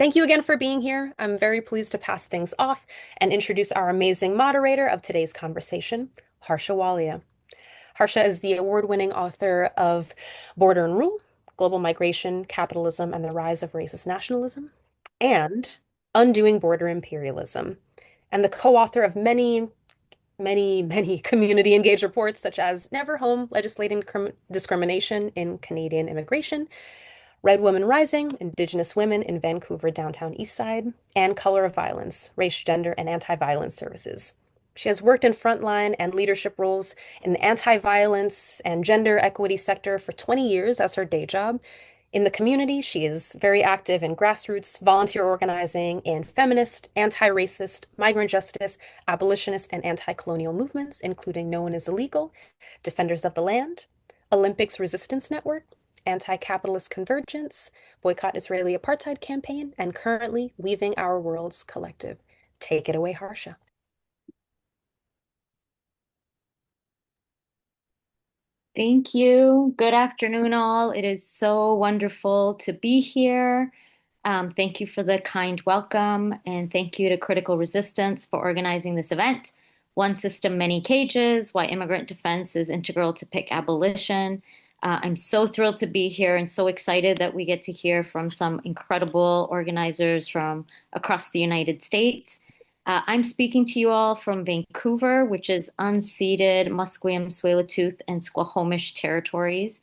Thank you again for being here. I'm very pleased to pass things off and introduce our amazing moderator of today's conversation, Harsha Walia. Harsha is the award-winning author of Border and Rule, Global Migration, Capitalism, and the Rise of Racist Nationalism, and Undoing Border Imperialism, and the co-author of many community engaged reports such as Never Home, Legislating Discrimination in Canadian Immigration, Red Women Rising, Indigenous Women in Vancouver Downtown Eastside, and Color of Violence, Race, Gender, and Anti-Violence Services. She has worked in frontline and leadership roles in the anti-violence and gender equity sector for 20 years as her day job. In the community, she is very active in grassroots volunteer organizing in feminist, anti-racist, migrant justice, abolitionist, and anti-colonial movements, including No One Is Illegal, Defenders of the Land, Olympics Resistance Network, Anti-Capitalist Convergence, Boycott Israeli Apartheid Campaign, and currently Weaving Our Worlds Collective. Take it away, Harsha. Thank you. Good afternoon, all. It is so wonderful to be here. Thank you for the kind welcome, and thank you to Critical Resistance for organizing this event. One System, Many Cages, Why Immigrant Defense is Integral to PIC Abolition. I'm so thrilled to be here and so excited that we get to hear from some incredible organizers from across the United States. I'm speaking to you all from Vancouver, which is unceded Musqueam, Tsleil-Waututh, and Squamish territories.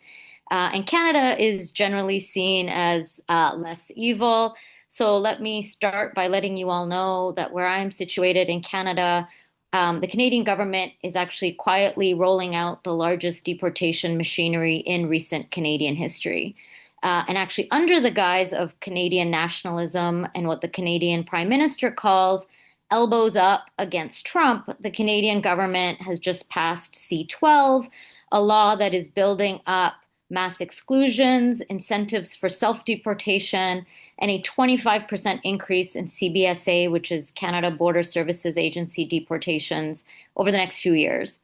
And Canada is generally seen as less evil. So let me start by letting you all know that where I'm situated in Canada, the Canadian government is actually quietly rolling out the largest deportation machinery in recent Canadian history. And actually, under the guise of Canadian nationalism and what the Canadian Prime Minister calls elbows up against Trump, the Canadian government has just passed C-12, a law that is building up mass exclusions, incentives for self-deportation, and a 25% increase in CBSA, which is Canada Border Services Agency deportations, over the next few years.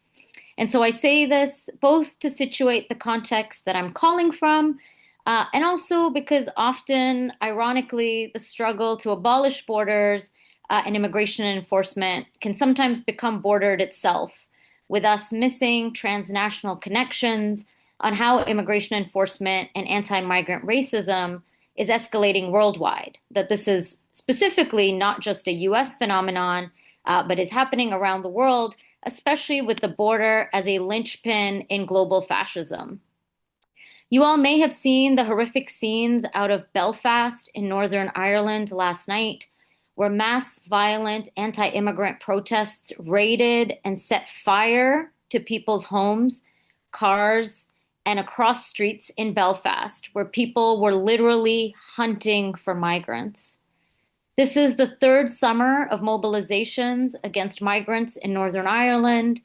And so I say this both to situate the context that I'm calling from, and also because often, ironically, the struggle to abolish borders and immigration enforcement can sometimes become bordered itself, with us missing transnational connections on how immigration enforcement and anti-migrant racism is escalating worldwide. That this is specifically not just a US phenomenon, but is happening around the world, especially with the border as a linchpin in global fascism. You all may have seen the horrific scenes out of Belfast in Northern Ireland last night, where mass violent anti-immigrant protests raided and set fire to people's homes, cars, and across streets in Belfast, where people were literally hunting for migrants. This is the third summer of mobilizations against migrants in Northern Ireland,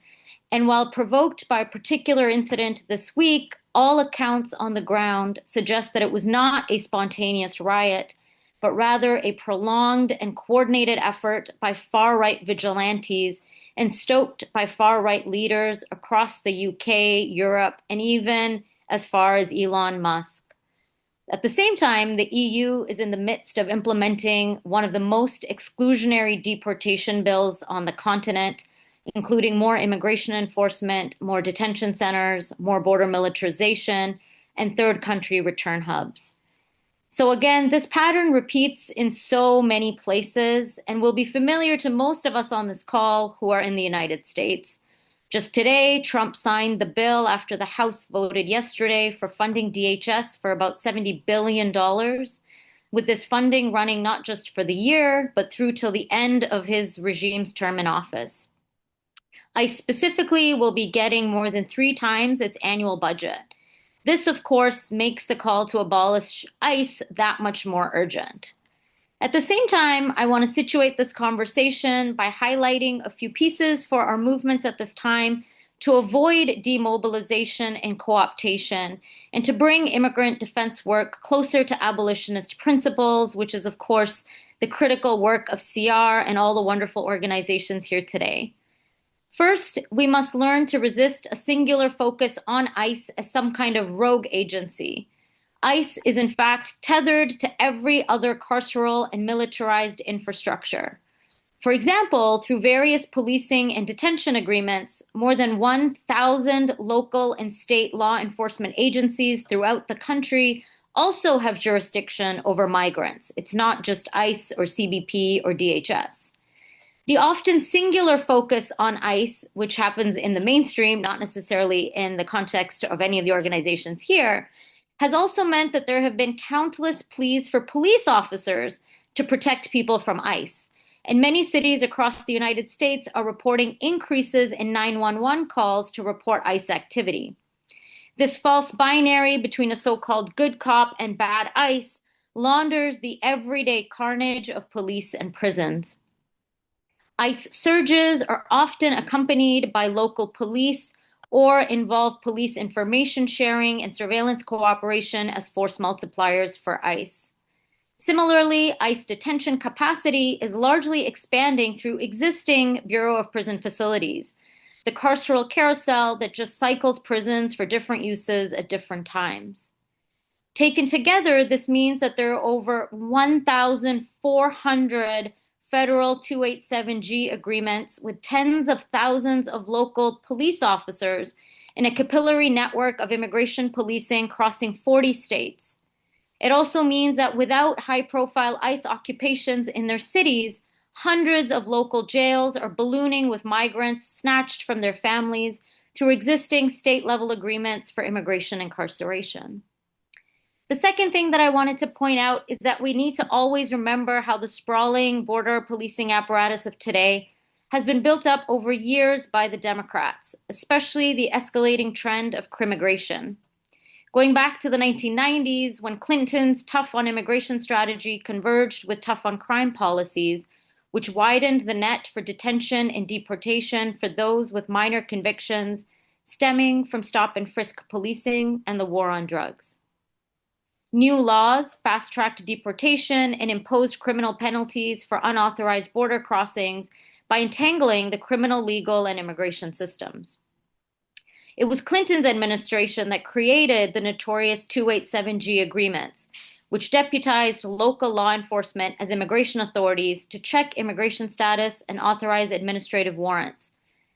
and while provoked by a particular incident this week, all accounts on the ground suggest that it was not a spontaneous riot, but rather a prolonged and coordinated effort by far-right vigilantes and stoked by far-right leaders across the UK, Europe, and even as far as Elon Musk. At the same time, the EU is in the midst of implementing one of the most exclusionary deportation bills on the continent, including more immigration enforcement, more detention centers, more border militarization, and third country return hubs. So again, this pattern repeats in so many places and will be familiar to most of us on this call who are in the United States. Just today, Trump signed the bill after the House voted yesterday for funding DHS for about $70 billion, with this funding running not just for the year, but through till the end of his regime's term in office. ICE specifically will be getting more than 3 times its annual budget. This, of course, makes the call to abolish ICE that much more urgent. At the same time, I want to situate this conversation by highlighting a few pieces for our movements at this time to avoid demobilization and co-optation, and to bring immigrant defense work closer to abolitionist principles, which is, of course, the critical work of CR and all the wonderful organizations here today. First, we must learn to resist a singular focus on ICE as some kind of rogue agency. ICE is in fact tethered to every other carceral and militarized infrastructure. For example, through various policing and detention agreements, more than 1,000 local and state law enforcement agencies throughout the country also have jurisdiction over migrants. It's not just ICE or CBP or DHS. The often singular focus on ICE, which happens in the mainstream, not necessarily in the context of any of the organizations here, has also meant that there have been countless pleas for police officers to protect people from ICE. And many cities across the United States are reporting increases in 911 calls to report ICE activity. This false binary between a so-called good cop and bad ICE launders the everyday carnage of police and prisons. ICE surges are often accompanied by local police or involve police information sharing and surveillance cooperation as force multipliers for ICE. Similarly, ICE detention capacity is largely expanding through existing Bureau of Prison facilities, the carceral carousel that just cycles prisons for different uses at different times. Taken together, this means that there are over 1,400 federal 287G agreements with tens of thousands of local police officers in a capillary network of immigration policing crossing 40 states. It also means that without high-profile ICE occupations in their cities, hundreds of local jails are ballooning with migrants snatched from their families through existing state-level agreements for immigration incarceration. The second thing that I wanted to point out is that we need to always remember how the sprawling border policing apparatus of today has been built up over years by the Democrats, especially the escalating trend of crimmigration. Going back to the 1990s, when Clinton's tough on immigration strategy converged with tough on crime policies, which widened the net for detention and deportation for those with minor convictions stemming from stop and frisk policing and the war on drugs. New laws fast-tracked deportation and imposed criminal penalties for unauthorized border crossings by entangling the criminal, legal, and immigration systems. It was Clinton's administration that created the notorious 287G agreements, which deputized local law enforcement as immigration authorities to check immigration status and authorize administrative warrants,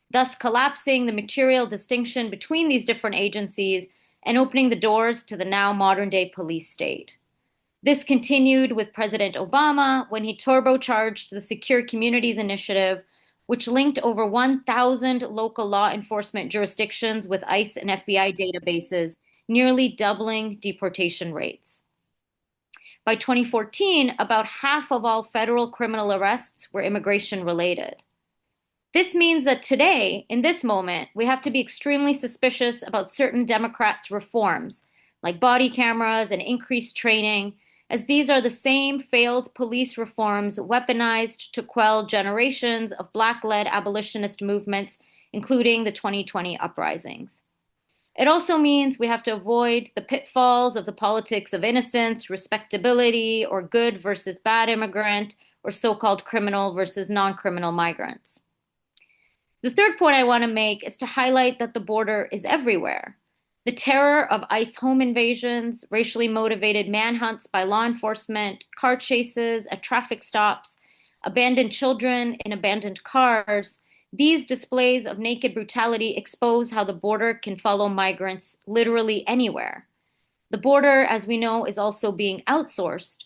thus collapsing the material distinction between these different agencies and opening the doors to the now modern-day police state. This continued with President Obama when he turbocharged the Secure Communities Initiative, which linked over 1,000 local law enforcement jurisdictions with ICE and FBI databases, nearly doubling deportation rates. By 2014, about half of all federal criminal arrests were immigration-related. This means that today, in this moment, we have to be extremely suspicious about certain Democrats' reforms, like body cameras and increased training, as these are the same failed police reforms weaponized to quell generations of Black-led abolitionist movements, including the 2020 uprisings. It also means we have to avoid the pitfalls of the politics of innocence, respectability, or good versus bad immigrant, or so-called criminal versus non-criminal migrants. The third point I want to make is to highlight that the border is everywhere. The terror of ICE home invasions, racially motivated manhunts by law enforcement, car chases at traffic stops, abandoned children in abandoned cars, these displays of naked brutality expose how the border can follow migrants literally anywhere. The border, as we know, is also being outsourced.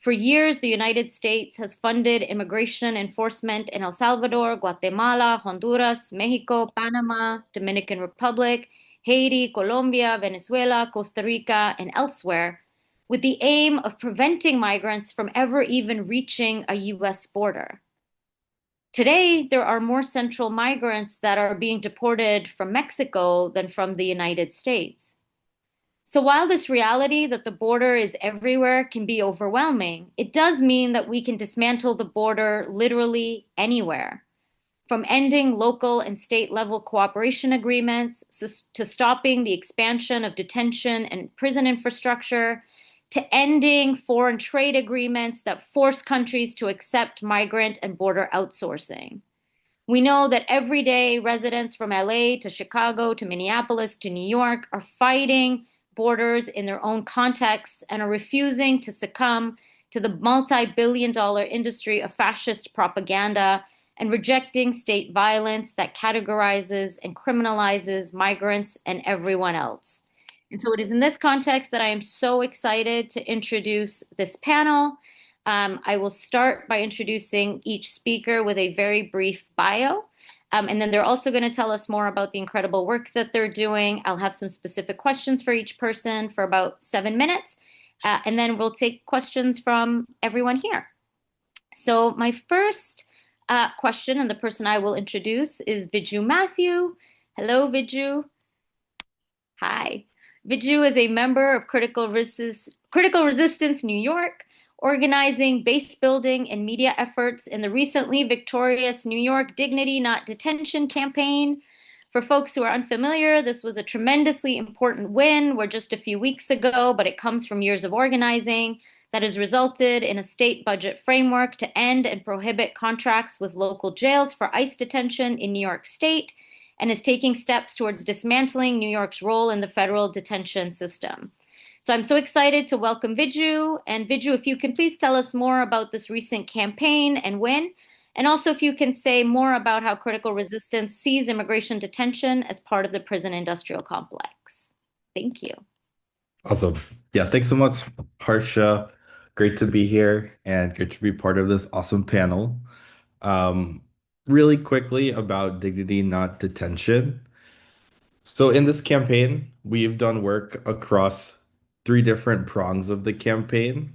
For years, the United States has funded immigration enforcement in El Salvador, Guatemala, Honduras, Mexico, Panama, Dominican Republic, Haiti, Colombia, Venezuela, Costa Rica, and elsewhere, with the aim of preventing migrants from ever even reaching a U.S. border. Today, there are more central migrants that are being deported from Mexico than from the United States. So while this reality that the border is everywhere can be overwhelming, it does mean that we can dismantle the border literally anywhere. From ending local and state level cooperation agreements to stopping the expansion of detention and prison infrastructure, to ending foreign trade agreements that force countries to accept migrant and border outsourcing. We know that every day residents from LA to Chicago to Minneapolis to New York are fighting borders in their own contexts and are refusing to succumb to the multi-billion-dollar industry of fascist propaganda and rejecting state violence that categorizes and criminalizes migrants and everyone else. And so it is in this context that I am so excited to introduce this panel. I will start by introducing each speaker with a very brief bio. And then they're also going to tell us more about the incredible work that they're doing. I'll have some specific questions for each person for about 7 minutes. And then we'll take questions from everyone here. So my first question, and the person I will introduce is Viju Matthew. Hello, Viju. Hi. Viju is a member of Critical Resistance New York, organizing base building and media efforts in the recently victorious New York Dignity Not Detention campaign. For folks who are unfamiliar, this was a tremendously important win. We're just a few weeks ago, but it comes from years of organizing that has resulted in a state budget framework to end and prohibit contracts with local jails for ICE detention in New York State, and is taking steps towards dismantling New York's role in the federal detention system. So I'm so excited to welcome Viju. And Viju, if you can please tell us more about this recent campaign and win, and also if you can say more about how Critical Resistance sees immigration detention as part of the prison industrial complex. Thank you. Awesome. Yeah, thanks so much, Harsha. Great to be here and great to be part of this awesome panel. Um, Really quickly about dignity, not detention. So in this campaign, we've done work across three different prongs of the campaign.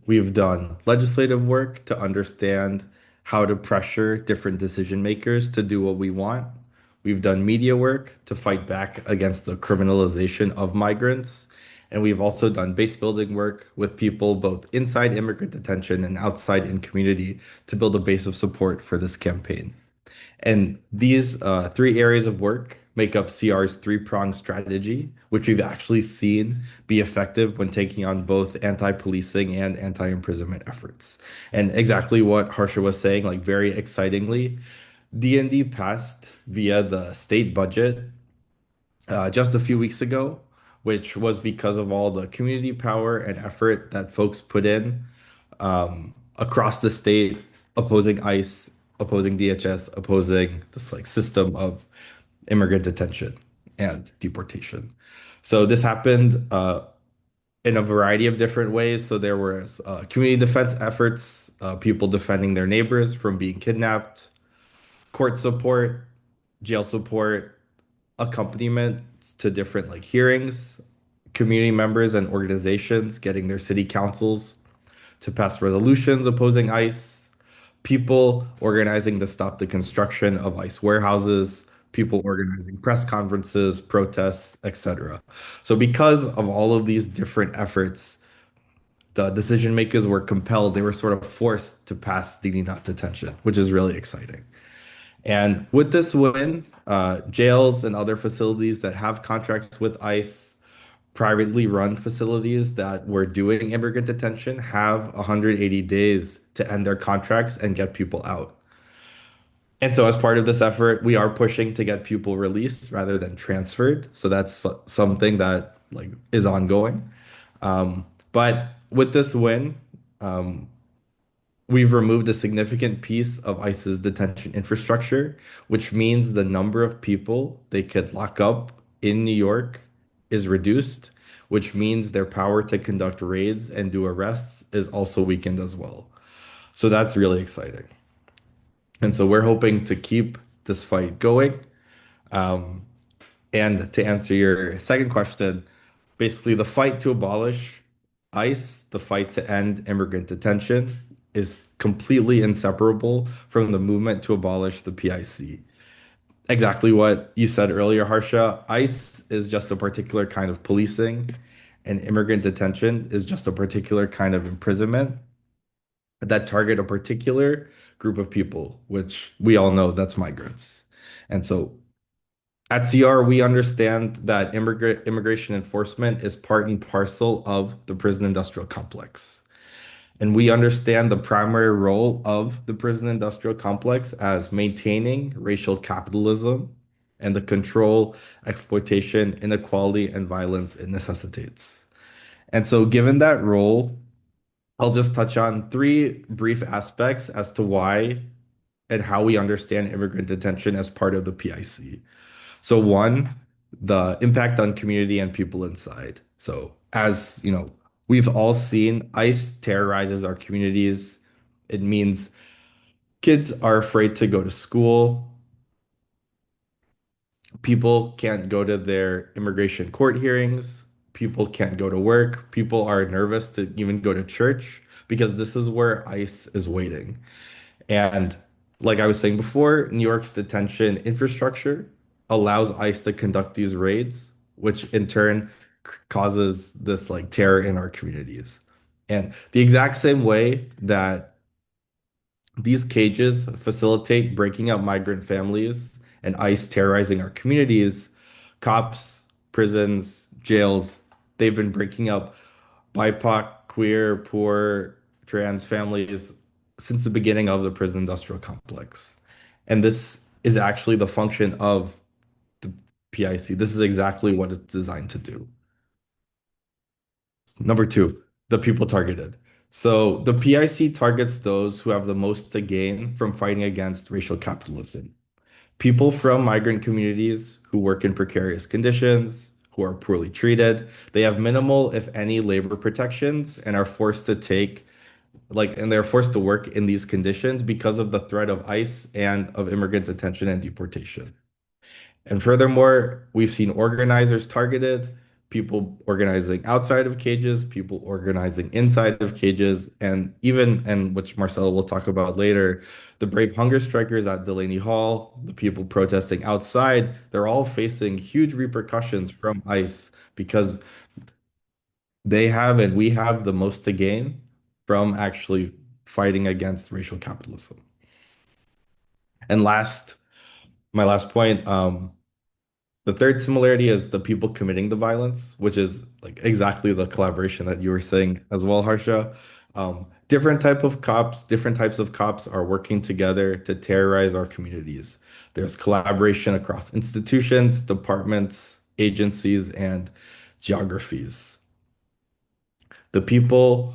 We've done legislative work to understand how to pressure different decision makers to do what we want. We've done media work to fight back against the criminalization of migrants. And we've also done base building work with people both inside immigrant detention and outside in community to build a base of support for this campaign. And these three areas of work make up CR's three-pronged strategy, which we've actually seen be effective when taking on both anti-policing and anti-imprisonment efforts. And exactly what Harsha was saying, like very excitingly, D&D passed via the state budget just a few weeks ago, which was because of all the community power and effort that folks put in across the state, opposing ICE, opposing DHS, opposing this like system of immigrant detention and deportation. So this happened in a variety of different ways. So there was community defense efforts, people defending their neighbors from being kidnapped, court support, jail support, accompaniment to different like hearings, community members and organizations getting their city councils to pass resolutions opposing ICE, people organizing to stop the construction of ICE warehouses, people organizing press conferences, protests, etc. So because of all of these different efforts, the decision makers were compelled, they were sort of forced to pass the not detention, which is really exciting. And with this win, jails and other facilities that have contracts with ICE, privately run facilities that were doing immigrant detention have 180 days to end their contracts and get people out. And so, as part of this effort, we are pushing to get people released rather than transferred. So that's something that like is ongoing. But with this win, um, we've removed a significant piece of ICE's detention infrastructure, which means the number of people they could lock up in New York is reduced, which means their power to conduct raids and do arrests is also weakened as well. So that's really exciting. And so we're hoping to keep this fight going. Um, and to answer your second question, basically the fight to abolish ICE, the fight to end immigrant detention, is completely inseparable from the movement to abolish the PIC. Exactly what you said earlier, Harsha. ICE is just a particular kind of policing, and immigrant detention is just a particular kind of imprisonment that target a particular group of people, which we all know that's migrants. And so at CR, we understand that immigration enforcement is part and parcel of the prison industrial complex. And we understand the primary role of the prison industrial complex as maintaining racial capitalism and the control, exploitation, inequality, and violence it necessitates. And so, given that role, I'll just touch on three brief aspects as to why and how we understand immigrant detention as part of the PIC. So, one, the impact on community and people inside. So, as you know, we've all seen ICE terrorizes our communities. It means kids are afraid to go to school. People can't go to their immigration court hearings. People can't go to work. People are nervous to even go to church because this is where ICE is waiting. And like I was saying before, New York's detention infrastructure allows ICE to conduct these raids, which in turn causes this like terror in our communities. And the exact same way that these cages facilitate breaking up migrant families and ICE terrorizing our communities. Cops, prisons, jails, they've been breaking up BIPOC, queer, poor, trans families since the beginning of the prison industrial complex. And this is actually the function of the PIC. This is exactly what it's designed to do. Number two, the people targeted. So the PIC targets those who have the most to gain from fighting against racial capitalism. People from migrant communities who work in precarious conditions, who are poorly treated, they have minimal, if any, labor protections and are forced to take and they're forced to work in these conditions because of the threat of ICE and of immigrant detention and deportation. And furthermore, we've seen organizers targeted, people organizing outside of cages, people organizing inside of cages, and even, and which Marcelo will talk about later, the brave hunger strikers at Delaney Hall, the people protesting outside, they're all facing huge repercussions from ICE because they have and we have the most to gain from actually fighting against racial capitalism. And my last point, the third similarity is the people committing the violence, which is like exactly the collaboration that you were saying as well, Harsha. Different types of cops are working together to terrorize our communities. There's collaboration across institutions, departments, agencies, and geographies. The people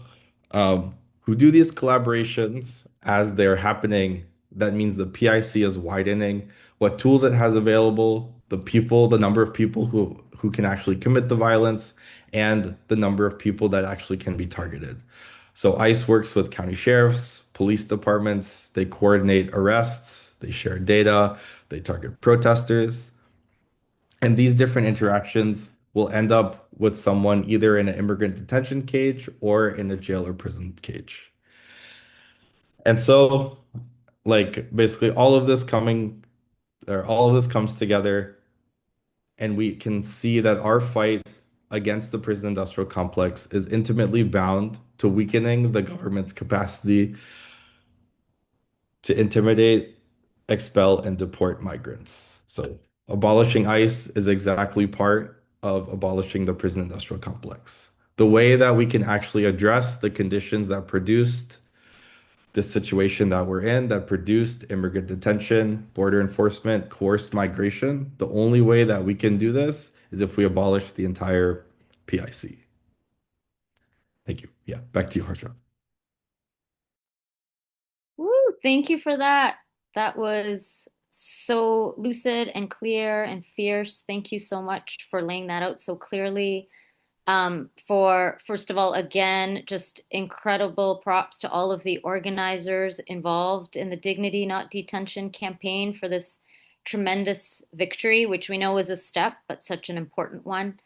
who do these collaborations as they're happening, that means the PIC is widening what tools it has available, the number of people who can actually commit the violence, and the number of people that actually can be targeted. So ICE works with county sheriffs, police departments, they coordinate arrests, they share data, they target protesters. And these different interactions will end up with someone either in an immigrant detention cage or in a jail or prison cage. And so, like, basically, all of this comes together, and we can see that our fight against the prison industrial complex is intimately bound to weakening the government's capacity to intimidate, expel, and deport migrants. So, abolishing ICE is exactly part of abolishing the prison industrial complex. The way that we can actually address the conditions that produced this situation that we're in, that produced immigrant detention, border enforcement, coerced migration, the only way that we can do this is if we abolish the entire PIC. Thank you. Yeah, back to you, Harsha. Woo, thank you for that. That was so lucid and clear and fierce. Thank you so much for laying that out so clearly. For first of all, again, just incredible props to all of the organizers involved in the Dignity Not Detention campaign for this tremendous victory, which we know is a step, but such an important one.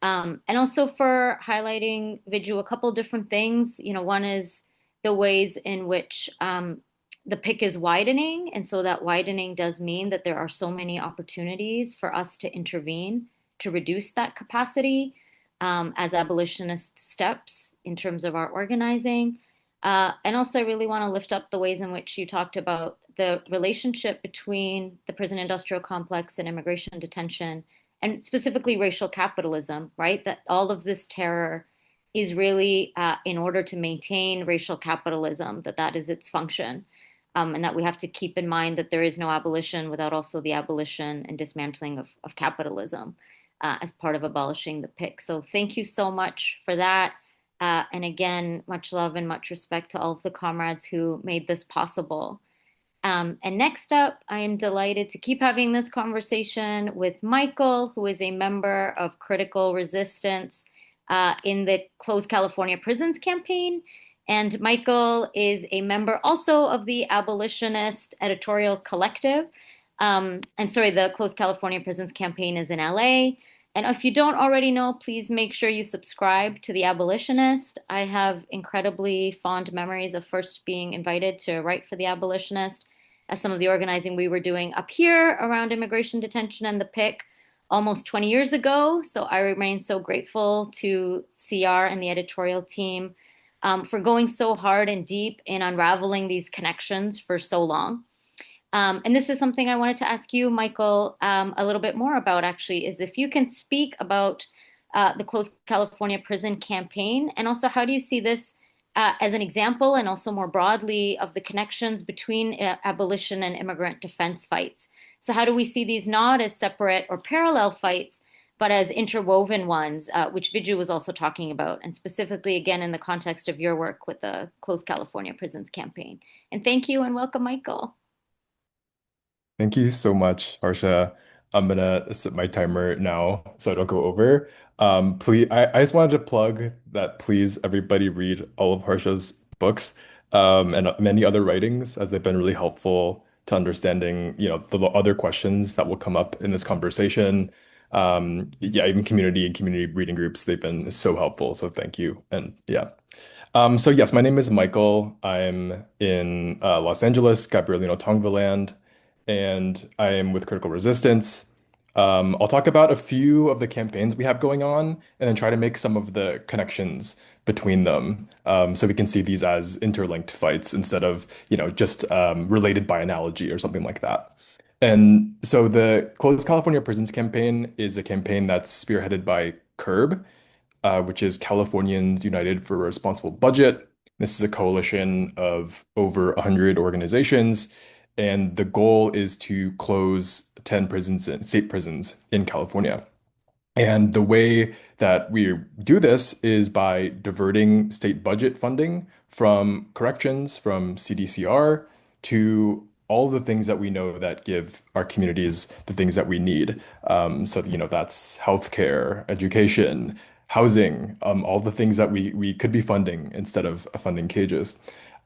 And also for highlighting, Viju, a couple different things. You know, one is the ways in which the PIC is widening. And so that widening does mean that there are so many opportunities for us to intervene to reduce that capacity as abolitionist steps in terms of our organizing. And also, I really want to lift up the ways in which you talked about the relationship between the prison industrial complex and immigration detention, and specifically racial capitalism, right? That all of this terror is really in order to maintain racial capitalism, that is its function. and that we have to keep in mind that there is no abolition without also the abolition and dismantling of capitalism as part of abolishing the PIC. So thank you so much for that. And again, much love and much respect to all of the comrades who made this possible. And next up, I am delighted to keep having this conversation with Michael, who is a member of Critical Resistance in the Closed California Prisons campaign. And Michael is a member also of the Abolitionist Editorial Collective. And sorry, the Closed California Prisons campaign is in LA. And if you don't already know, please make sure you subscribe to The Abolitionist. I have incredibly fond memories of first being invited to write for The Abolitionist as some of the organizing we were doing up here around immigration detention and the PIC almost 20 years ago. So I remain so grateful to CR and the editorial team for going so hard and deep in unraveling these connections for so long. And this is something I wanted to ask you, Michael, a little bit more about actually, is if you can speak about the Closed California Prison campaign, and also how do you see this as an example and also more broadly of the connections between abolition and immigrant defense fights? So how do we see these not as separate or parallel fights, but as interwoven ones, which Viju was also talking about, and specifically, again, in the context of your work with the Closed California Prisons campaign. And thank you and welcome, Michael. Thank you so much, Harsha. I'm gonna set my timer now so I don't go over. Please, I just wanted to plug that please everybody read all of Harsha's books and many other writings as they've been really helpful to understanding, the other questions that will come up in this conversation. Yeah, even community and community reading groups, they've been so helpful. So thank you. And yeah. So yes, my name is Michael. I'm in Los Angeles, Gabrielino Tongvaland, and I am with Critical Resistance. I'll talk about a few of the campaigns we have going on, and then try to make some of the connections between them, so we can see these as interlinked fights instead of, just related by analogy or something like that. And so the Closed California Prisons campaign is a campaign that's spearheaded by CURB, which is Californians United for a Responsible Budget. This is a coalition of over 100 organizations, and the goal is to close 10 prisons, state prisons in California. And the way that we do this is by diverting state budget funding from corrections, from CDCR, to all the things that we know that give our communities the things that we need. So, that's healthcare, education, housing, all the things that we could be funding instead of funding cages.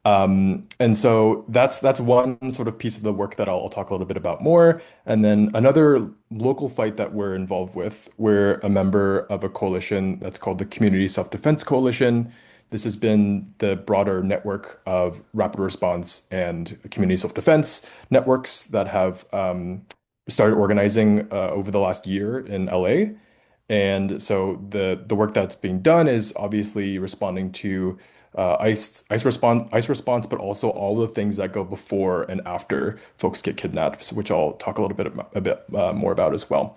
And so that's one sort of piece of the work that I'll talk a little bit about more. And then another local fight that we're involved with, we're a member of a coalition that's called the Community Self-Defense Coalition. This has been the broader network of rapid response and community self-defense networks that have started organizing over the last year in LA. And so the work that's being done is obviously responding to ICE response, but also all the things that go before and after folks get kidnapped, which I'll talk a bit more about as well.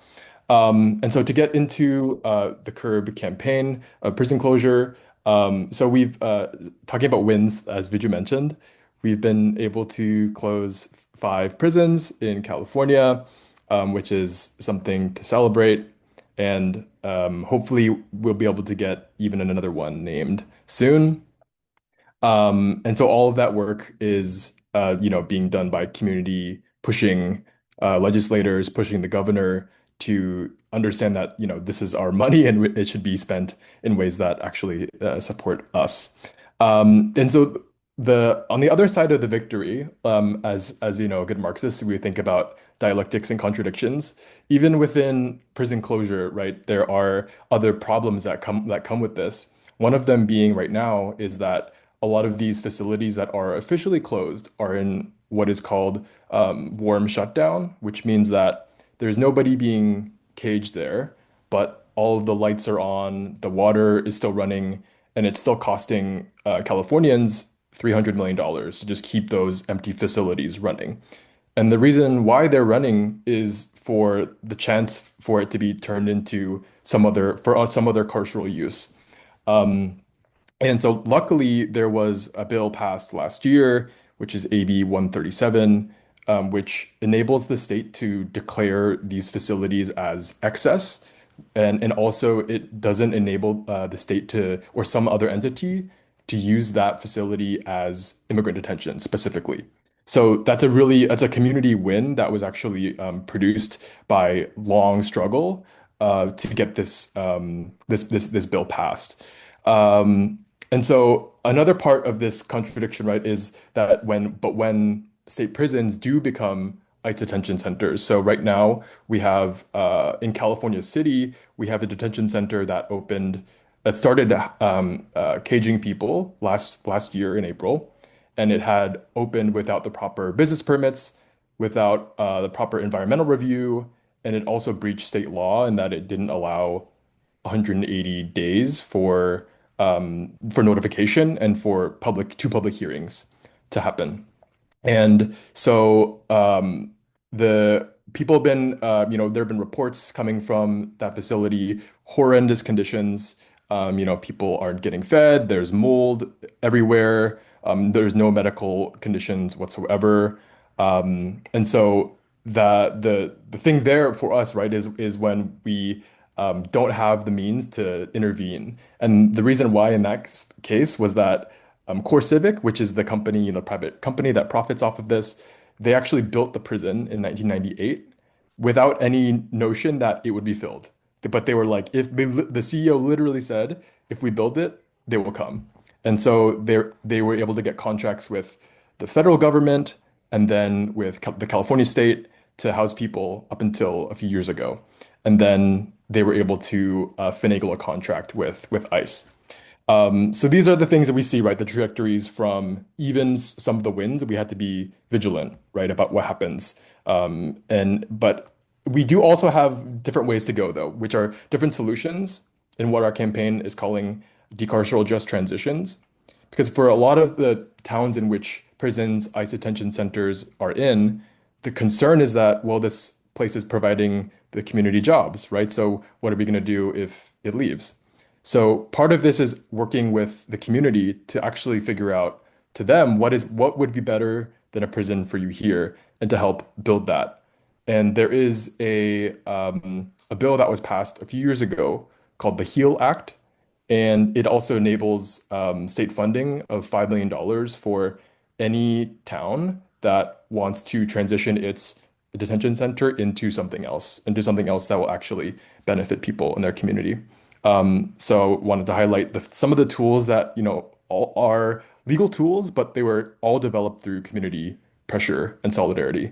And so to get into the CURB campaign of prison closure, so we've talking about wins, as Viju mentioned, we've been able to close 5 prisons in California, which is something to celebrate. And hopefully we'll be able to get even another one named soon. And so all of that work is, being done by community pushing legislators, pushing the governor to understand that, this is our money and it should be spent in ways that actually support us. And so on the other side of the victory, as a good Marxist, we think about dialectics and contradictions. Even within prison closure, right, there are other problems that come with this. One of them being right now is that a lot of these facilities that are officially closed are in what is called warm shutdown, which means that there's nobody being caged there, but all of the lights are on, the water is still running, and it's still costing Californians $300 million dollars to just keep those empty facilities running. And the reason why they're running is for the chance for it to be turned into some other carceral use. And so luckily there was a bill passed last year, which is AB 137, which enables the state to declare these facilities as excess. And also, it doesn't enable the state to, or some other entity, to use that facility as immigrant detention specifically. So that's a community win that was actually produced by long struggle to get this bill passed. Um, and so another part of this contradiction, right, is that when state prisons do become ICE detention centers. So right now we have in California City, we have a detention center that started caging people last year in April, and it had opened without the proper business permits, without the proper environmental review, and it also breached state law in that it didn't allow 180 days for notification and for public hearings to happen. And so the people have been, there have been reports coming from that facility, horrendous conditions. People aren't getting fed. There's mold everywhere. There's no medical conditions whatsoever. And so the thing there for us, right, is when we don't have the means to intervene. And the reason why in that case was that Core Civic, which is the company, private company that profits off of this, they actually built the prison in 1998 without any notion that it would be filled. But they were like, the CEO literally said, if we build it, they will come. And so they were able to get contracts with the federal government and then with the California state to house people up until a few years ago. And then they were able to finagle a contract with ICE. So these are the things that we see, right? The trajectories from even some of the wins. We had to be vigilant, right, about what happens. But we do also have different ways to go, though, which are different solutions in what our campaign is calling decarceral just transitions. Because for a lot of the towns in which prisons, ICE detention centers are in, the concern is that, well, this place is providing the community jobs, right? So what are we going to do if it leaves? So part of this is working with the community to actually figure out to them what would be better than a prison for you here and to help build that. And there is a bill that was passed a few years ago called the HEAL Act, and it also enables state funding of $5 million for any town that wants to transition its detention center into something else that will actually benefit people in their community. So wanted to highlight some of the tools that, all are legal tools, but they were all developed through community pressure and solidarity.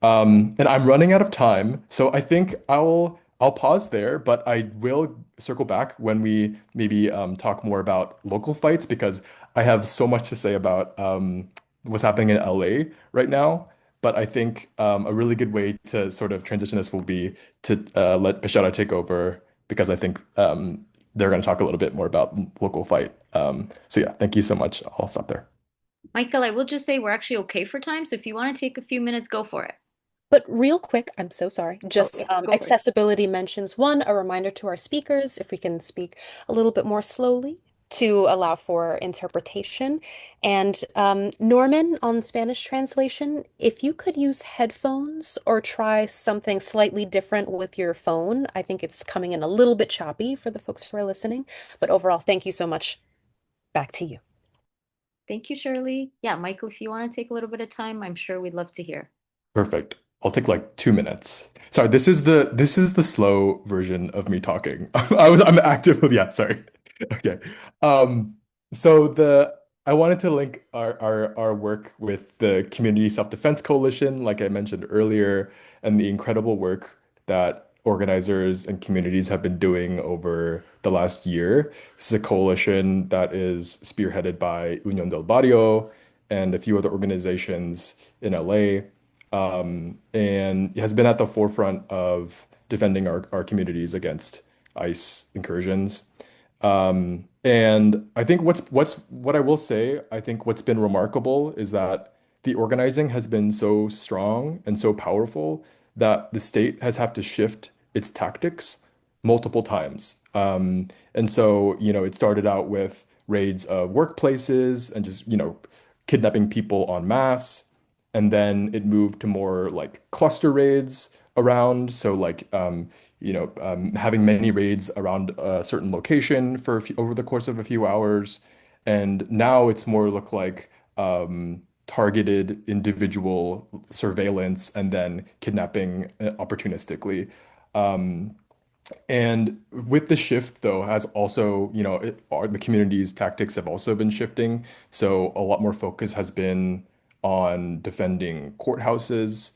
And I'm running out of time, so I think I'll pause there, but I will circle back when we maybe talk more about local fights because I have so much to say about what's happening in LA right now. But I think a really good way to sort of transition this will be to let Bashara take over because I think they're going to talk a little bit more about local fight. So yeah, thank you so much. I'll stop there. Michael, I will just say we're actually okay for time, so if you want to take a few minutes, go for it. But real quick, I'm so sorry. Oh, Just yeah, go for it. accessibility mentions one, a reminder to our speakers, if we can speak a little bit more slowly to allow for interpretation. And Norman, on Spanish translation, if you could use headphones or try something slightly different with your phone, I think it's coming in a little bit choppy for the folks who are listening. But overall, thank you so much. Back to you. Thank you, Shirley. Yeah, Michael, if you want to take a little bit of time, I'm sure we'd love to hear. Perfect. I'll take like 2 minutes. Sorry, this is the slow version of me talking. I'm actively yeah, sorry. Okay. Um, so I wanted to link our work with the Community Self-Defense Coalition, like I mentioned earlier, and the incredible work that organizers and communities have been doing over the last year. This is a coalition that is spearheaded by Unión del Barrio and a few other organizations in LA and has been at the forefront of defending our communities against ICE incursions. And I think what I will say, I think what's been remarkable is that the organizing has been so strong and so powerful that the state has had to shift its tactics multiple times. And so, it started out with raids of workplaces and just, kidnapping people en masse. And then it moved to more like cluster raids around. So like, having many raids around a certain location for over the course of a few hours. And now it's more look like targeted individual surveillance and then kidnapping opportunistically. Um, and with the shift, though, has also, the community's tactics have also been shifting. So a lot more focus has been on defending courthouses,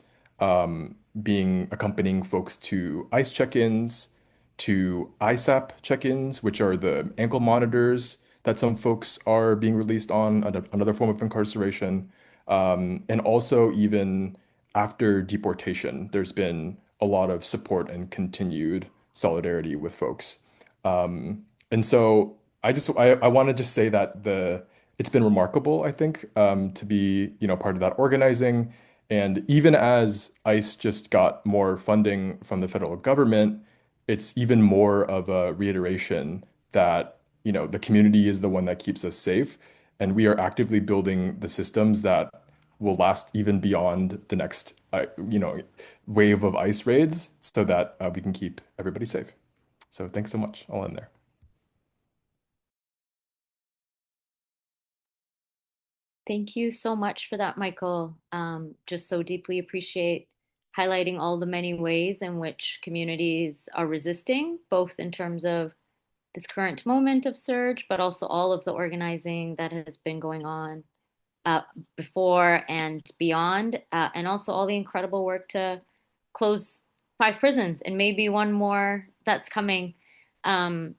being accompanying folks to ICE check-ins, to ISAP check-ins, which are the ankle monitors that some folks are being released on, another form of incarceration. And also even after deportation, there's been a lot of support and continued solidarity with folks. And so I want to just say that the it's been remarkable, I think, to be, part of that organizing. And even as ICE just got more funding from the federal government, it's even more of a reiteration that, the community is the one that keeps us safe. And we are actively building the systems that will last even beyond the next, wave of ICE raids so that we can keep everybody safe. So thanks so much. I'll end there. Thank you so much for that, Michael. Just so deeply appreciate highlighting all the many ways in which communities are resisting, both in terms of this current moment of surge, but also all of the organizing that has been going on uh, before and beyond, and also all the incredible work to close 5 prisons and maybe one more that's coming. Um,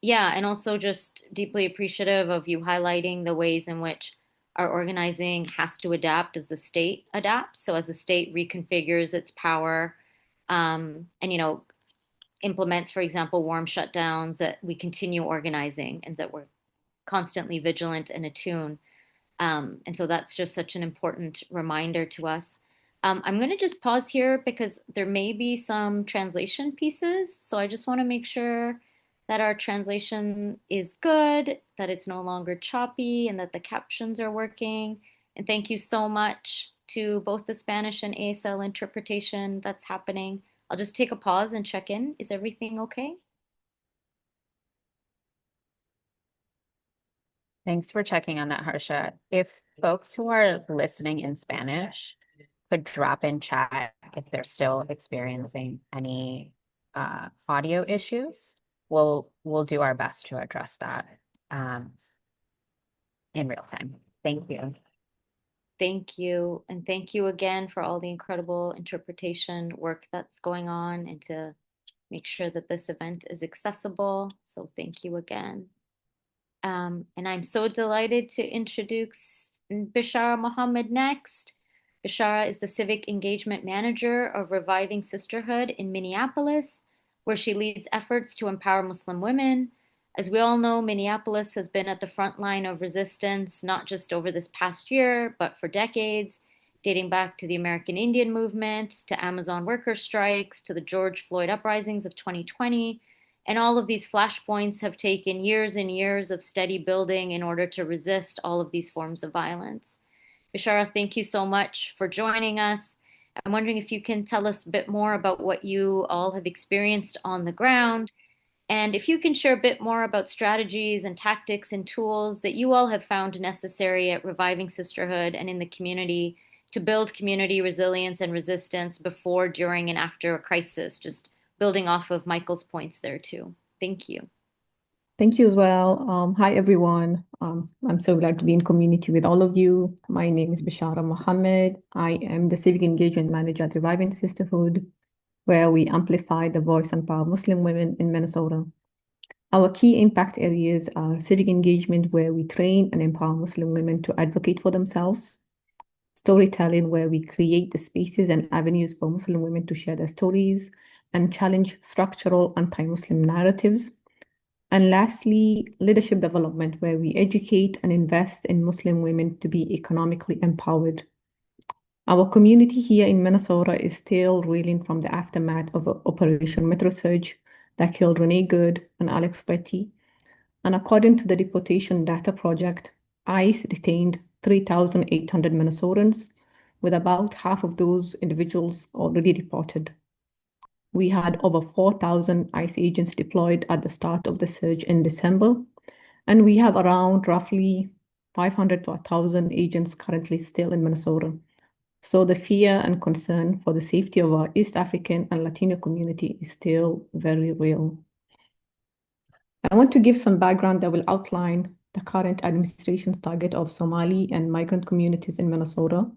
yeah, and also just deeply appreciative of you highlighting the ways in which our organizing has to adapt as the state adapts. So as the state reconfigures its power, and implements, for example, warm shutdowns, that we continue organizing and that we're constantly vigilant and attuned. And so that's just such an important reminder to us. I'm going to just pause here because there may be some translation pieces. So I just want to make sure that our translation is good, that it's no longer choppy, and that the captions are working. And thank you so much to both the Spanish and ASL interpretation that's happening. I'll just take a pause and check in. Is everything okay? Thanks for checking on that, Harsha. If folks who are listening in Spanish could drop in chat if they're still experiencing any audio issues, we'll do our best to address that um, in real time. Thank you. Thank you. And thank you again for all the incredible interpretation work that's going on and to make sure that this event is accessible. So thank you again. And I'm so delighted to introduce Bishara Mohammed next. Bishara is the Civic Engagement Manager of Reviving Sisterhood in Minneapolis, where she leads efforts to empower Muslim women. As we all know, Minneapolis has been at the front line of resistance, not just over this past year, but for decades, dating back to the American Indian movement, to Amazon worker strikes, to the George Floyd uprisings of 2020. And all of these flashpoints have taken years and years of steady building in order to resist all of these forms of violence. Bishara, thank you so much for joining us. I'm wondering if you can tell us a bit more about what you all have experienced on the ground, and if you can share a bit more about strategies and tactics and tools that you all have found necessary at Reviving Sisterhood and in the community to build community resilience and resistance before, during, and after a crisis, just building off of Michael's points there too. Thank you. Thank you as well. Hi, everyone. I'm so glad to be in community with all of you. My name is Bishara Mohammed. I am the Civic Engagement Manager at Reviving Sisterhood, where we amplify the voice and power of Muslim women in Minnesota. Our key impact areas are civic engagement, where we train and empower Muslim women to advocate for themselves; storytelling, where we create the spaces and avenues for Muslim women to share their stories and challenge structural anti-Muslim narratives; and lastly, leadership development, where we educate and invest in Muslim women to be economically empowered. Our community here in Minnesota is still reeling from the aftermath of Operation Metro Surge that killed Renee Good and Alex Petty. And according to the Deportation Data Project, ICE detained 3,800 Minnesotans, with about half of those individuals already deported. We had over 4,000 ICE agents deployed at the start of the surge in December, and we have around roughly 500 to 1,000 agents currently still in Minnesota. So the fear and concern for the safety of our East African and Latino community is still very real. I want to give some background that will outline the current administration's target of Somali and migrant communities in Minnesota.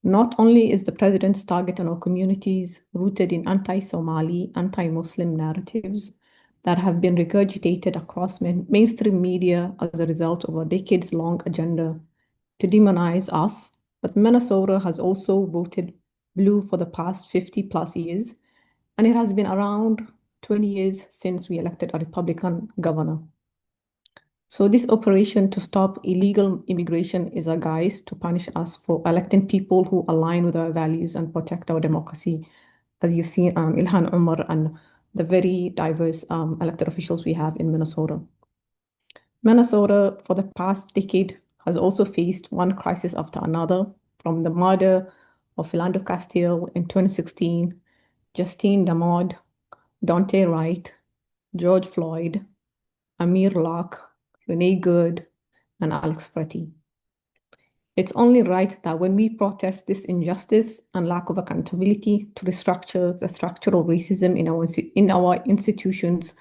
Not only is the president's target on our communities rooted in anti-Somali, anti-Muslim narratives that have been regurgitated across mainstream media as a result of a decades-long agenda to demonize us, but Minnesota has also voted blue for the past 50 plus years, and it has been around 20 years since we elected a Republican governor. So this operation to stop illegal immigration is a guise to punish us for electing people who align with our values and protect our democracy, as you've seen Ilhan Omar and the very diverse elected officials we have in Minnesota. Minnesota, for the past decade, has also faced one crisis after another, from the murder of Philando Castile in 2016, Justine Damod, Dante Wright, George Floyd, Amir Locke, Renee Good, and Alex Pretty. It's only right that when we protest this injustice and lack of accountability to restructure the structural racism in our institutions,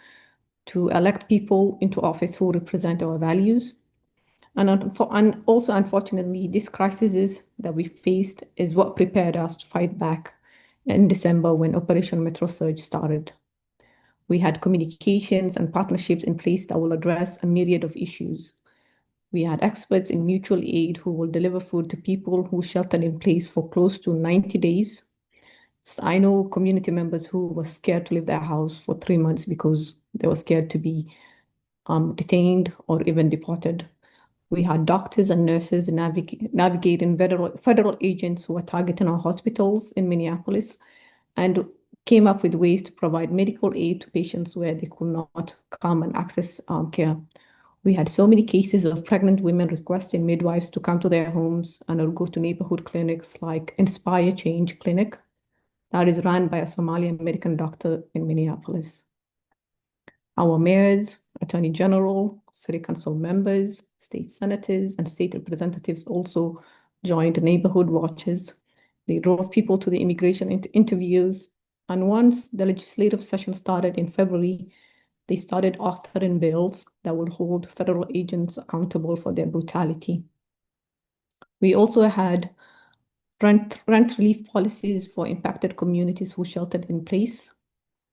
to elect people into office who represent our values. And also, unfortunately, this crisis that we faced is what prepared us to fight back in December when Operation Metro Surge started. We had communications and partnerships in place that will address a myriad of issues. We had experts in mutual aid who will deliver food to people who sheltered in place for close to 90 days. So I know community members who were scared to leave their house for 3 months because they were scared to be detained or even deported. We had doctors and nurses navigating federal agents who were targeting our hospitals in Minneapolis and came up with ways to provide medical aid to patients where they could not come and access care. We had so many cases of pregnant women requesting midwives to come to their homes and or go to neighborhood clinics like Inspire Change Clinic that is run by a Somali American doctor in Minneapolis. Our mayors, attorney general, city council members, state senators, and state representatives also joined neighborhood watches. They drove people to the immigration interviews. And once the legislative session started in February, they started authoring bills that will hold federal agents accountable for their brutality. We also had rent relief policies for impacted communities who sheltered in place.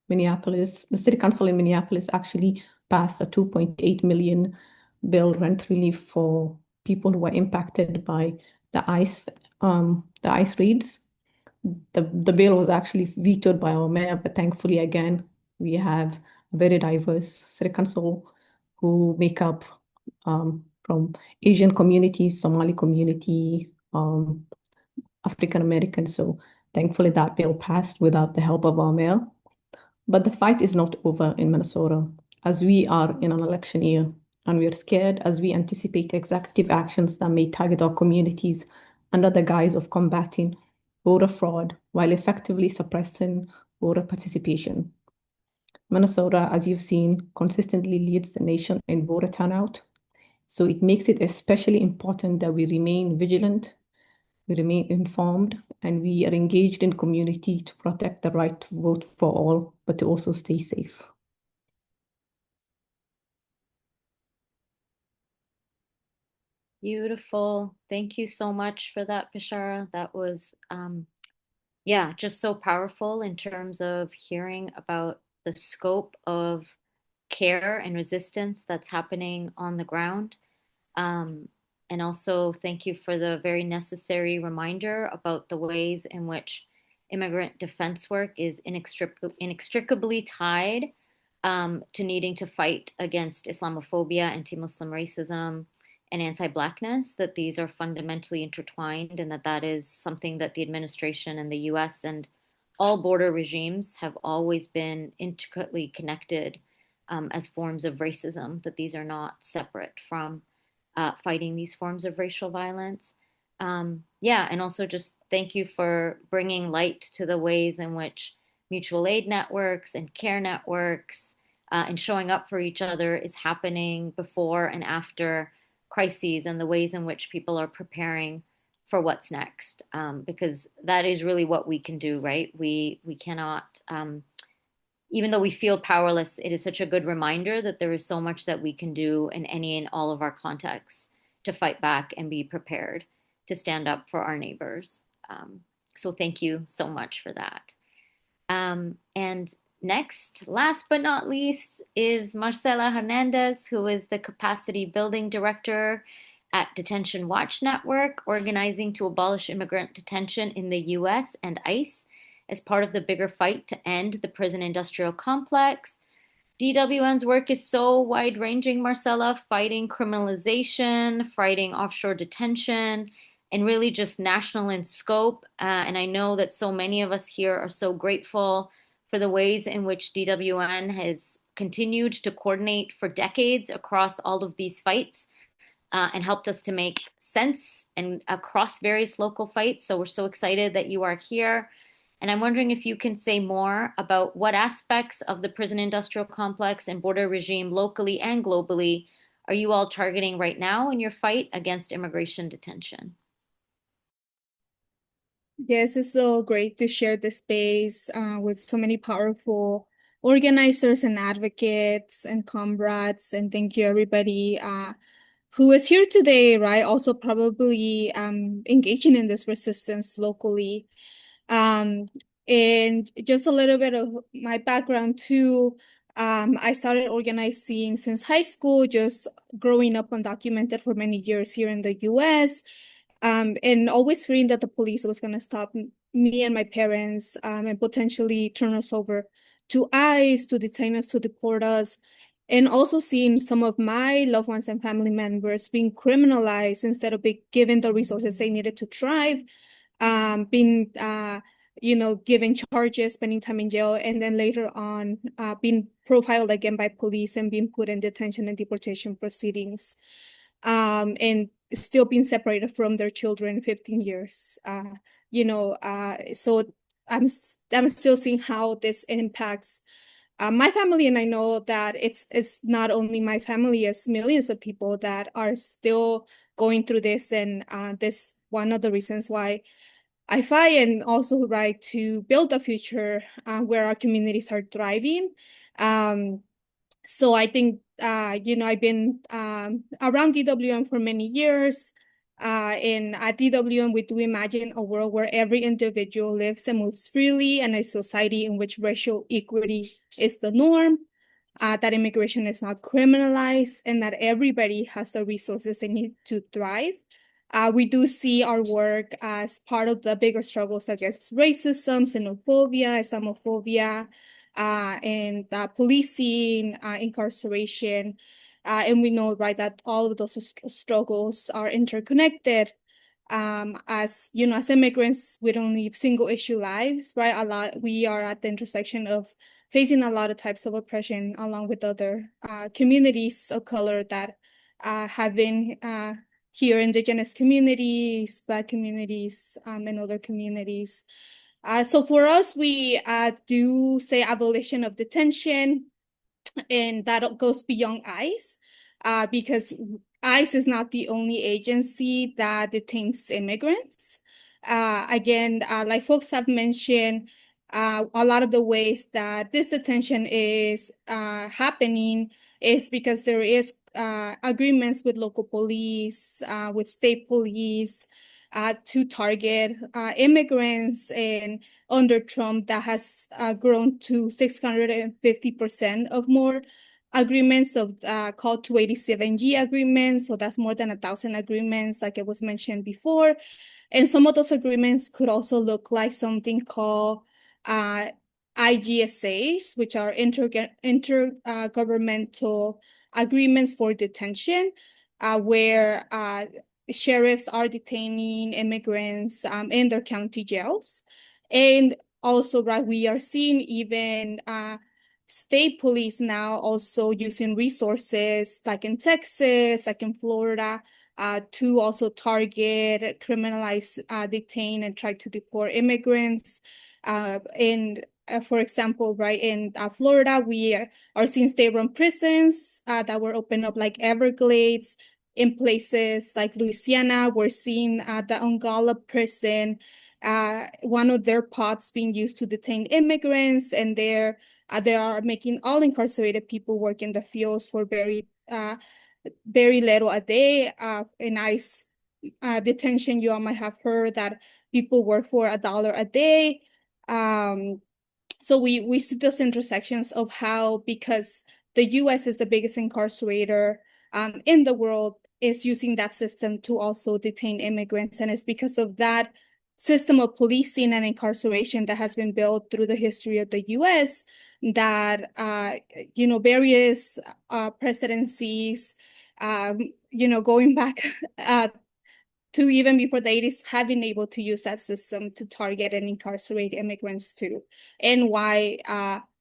Minneapolis, the city council in Minneapolis actually passed a 2.8 million bill rent relief for people who were impacted by the ICE raids. The bill was actually vetoed by our mayor, but thankfully, again, we have a very diverse city council who make up from Asian communities, Somali community, African American. So thankfully, that bill passed without the help of our mayor. But the fight is not over in Minnesota, as we are in an election year, and we are scared as we anticipate executive actions that may target our communities under the guise of combating voter fraud while effectively suppressing voter participation. Minnesota, as you've seen, consistently leads the nation in voter turnout. So it makes it especially important that we remain vigilant, we remain informed, and we are engaged in community to protect the right to vote for all, but to also stay safe. Beautiful. Thank you so much for that, Bishara. That was, yeah, just so powerful in terms of hearing about the scope of care and resistance that's happening on the ground. Um, and also, thank you for the very necessary reminder about the ways in which immigrant defense work is inextricably tied to needing to fight against Islamophobia, anti-Muslim racism, and anti-Blackness, that these are fundamentally intertwined, and that that is something that the administration and the US and all border regimes have always been intricately connected as forms of racism, that these are not separate from fighting these forms of racial violence. Yeah, and also just thank you for bringing light to the ways in which mutual aid networks and care networks and showing up for each other is happening before and after crises, and the ways in which people are preparing for what's next. Because that is really what we can do, right? We cannot, even though we feel powerless, it is such a good reminder that there is so much that we can do in any and all of our contexts to fight back and be prepared to stand up for our neighbors. So thank you so much for that. And next, last but not least, is Marcela Hernandez, who is the Capacity Building Director at Detention Watch Network, organizing to abolish immigrant detention in the US and ICE as part of the bigger fight to end the prison industrial complex. DWN's work is so wide-ranging, Marcela, fighting criminalization, fighting offshore detention, and really just national in scope. And I know that so many of us here are so grateful for the ways in which DWN has continued to coordinate for decades across all of these fights and helped us to make sense and across various local fights. So we're so excited that you are here. And I'm wondering if you can say more about what aspects of the prison industrial complex and border regime locally and globally are you all targeting right now in your fight against immigration detention? Yes, it's so great to share this space with so many powerful organizers and advocates and comrades. And thank you, everybody who is here today, right? Also, probably engaging in this resistance locally. And just a little bit of my background too. I started organizing since high school, just growing up undocumented for many years here in the US. And always fearing that the police was going to stop me and my parents and potentially turn us over to ICE, to detain us, to deport us. And also seeing some of my loved ones and family members being criminalized instead of being given the resources they needed to thrive, being given charges, spending time in jail, and then later on being profiled again by police and being put in detention and deportation proceedings, and still being separated from their children 15 years. So I'm still seeing how this impacts my family, and I know that it's not only my family, it's millions of people that are still going through this, and this one of the reasons why I fight and also right to build a future where our communities are thriving. So I think I've been around DWM for many years. And at DWM, we do imagine a world where every individual lives and moves freely, and a society in which racial equity is the norm, that immigration is not criminalized, and that everybody has the resources they need to thrive. We do see our work as part of the bigger struggles against racism, xenophobia, Islamophobia, and policing, incarceration. And we know, right, that all of those struggles are interconnected. As immigrants, we don't live single issue lives, right? We are at the intersection of facing a lot of types of oppression along with other communities of color that have been here, Indigenous communities, Black communities, and other communities. So for us, we do say abolition of detention, and that goes beyond ICE, because ICE is not the only agency that detains immigrants. Again, like folks have mentioned, a lot of the ways that this detention is happening is because there is agreements with local police, with state police, to target immigrants, and under Trump, that has grown to 650% of more agreements of called 287G agreements. So that's more than 1,000 agreements, like it was mentioned before. And some of those agreements could also look like something called IGSAs, which are intergovernmental agreements for detention, where sheriffs are detaining immigrants in their county jails. And also, right, we are seeing even state police now also using resources like in Texas, like in Florida, to also target, criminalize, detain, and try to deport immigrants. For example, right in Florida, we are seeing state-run prisons that were opened up like Everglades. In places like Louisiana, we're seeing the Ongala prison, one of their pods being used to detain immigrants, and they are making all incarcerated people work in the fields for very little a day. In ICE detention, you all might have heard that people work for $1 a day. So we see those intersections of how, because the US is the biggest incarcerator in the world, is using that system to also detain immigrants. And it's because of that system of policing and incarceration that has been built through the history of the US that, various presidencies, going back to even before the 80s, have been able to use that system to target and incarcerate immigrants too. And why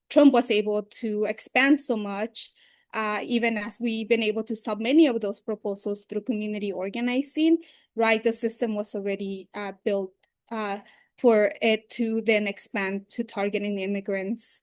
Trump was able to expand so much, even as we've been able to stop many of those proposals through community organizing, right? The system was already built for it to then expand to targeting immigrants.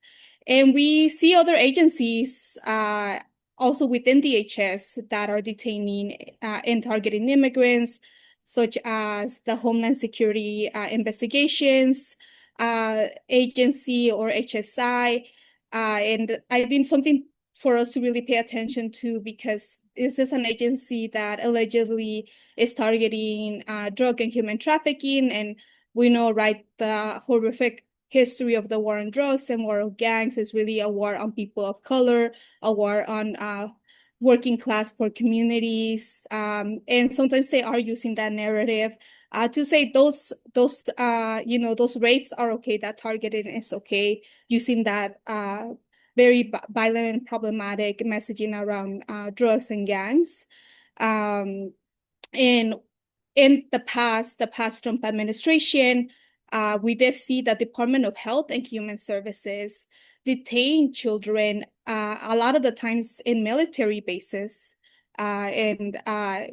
And we see other agencies also within DHS that are detaining and targeting immigrants, such as the Homeland Security Investigations Agency, or HSI. And I think something for us to really pay attention to, because this is an agency that allegedly is targeting drug and human trafficking. And we know, right, the horrific history of the war on drugs and war on gangs is really a war on people of color, a war on working class poor communities. And sometimes they are using that narrative to say those rates are okay, that targeting is okay, using that very violent and problematic messaging around drugs and gangs. And in the past Trump administration, we did see the Department of Health and Human Services detain children a lot of the times in military bases. And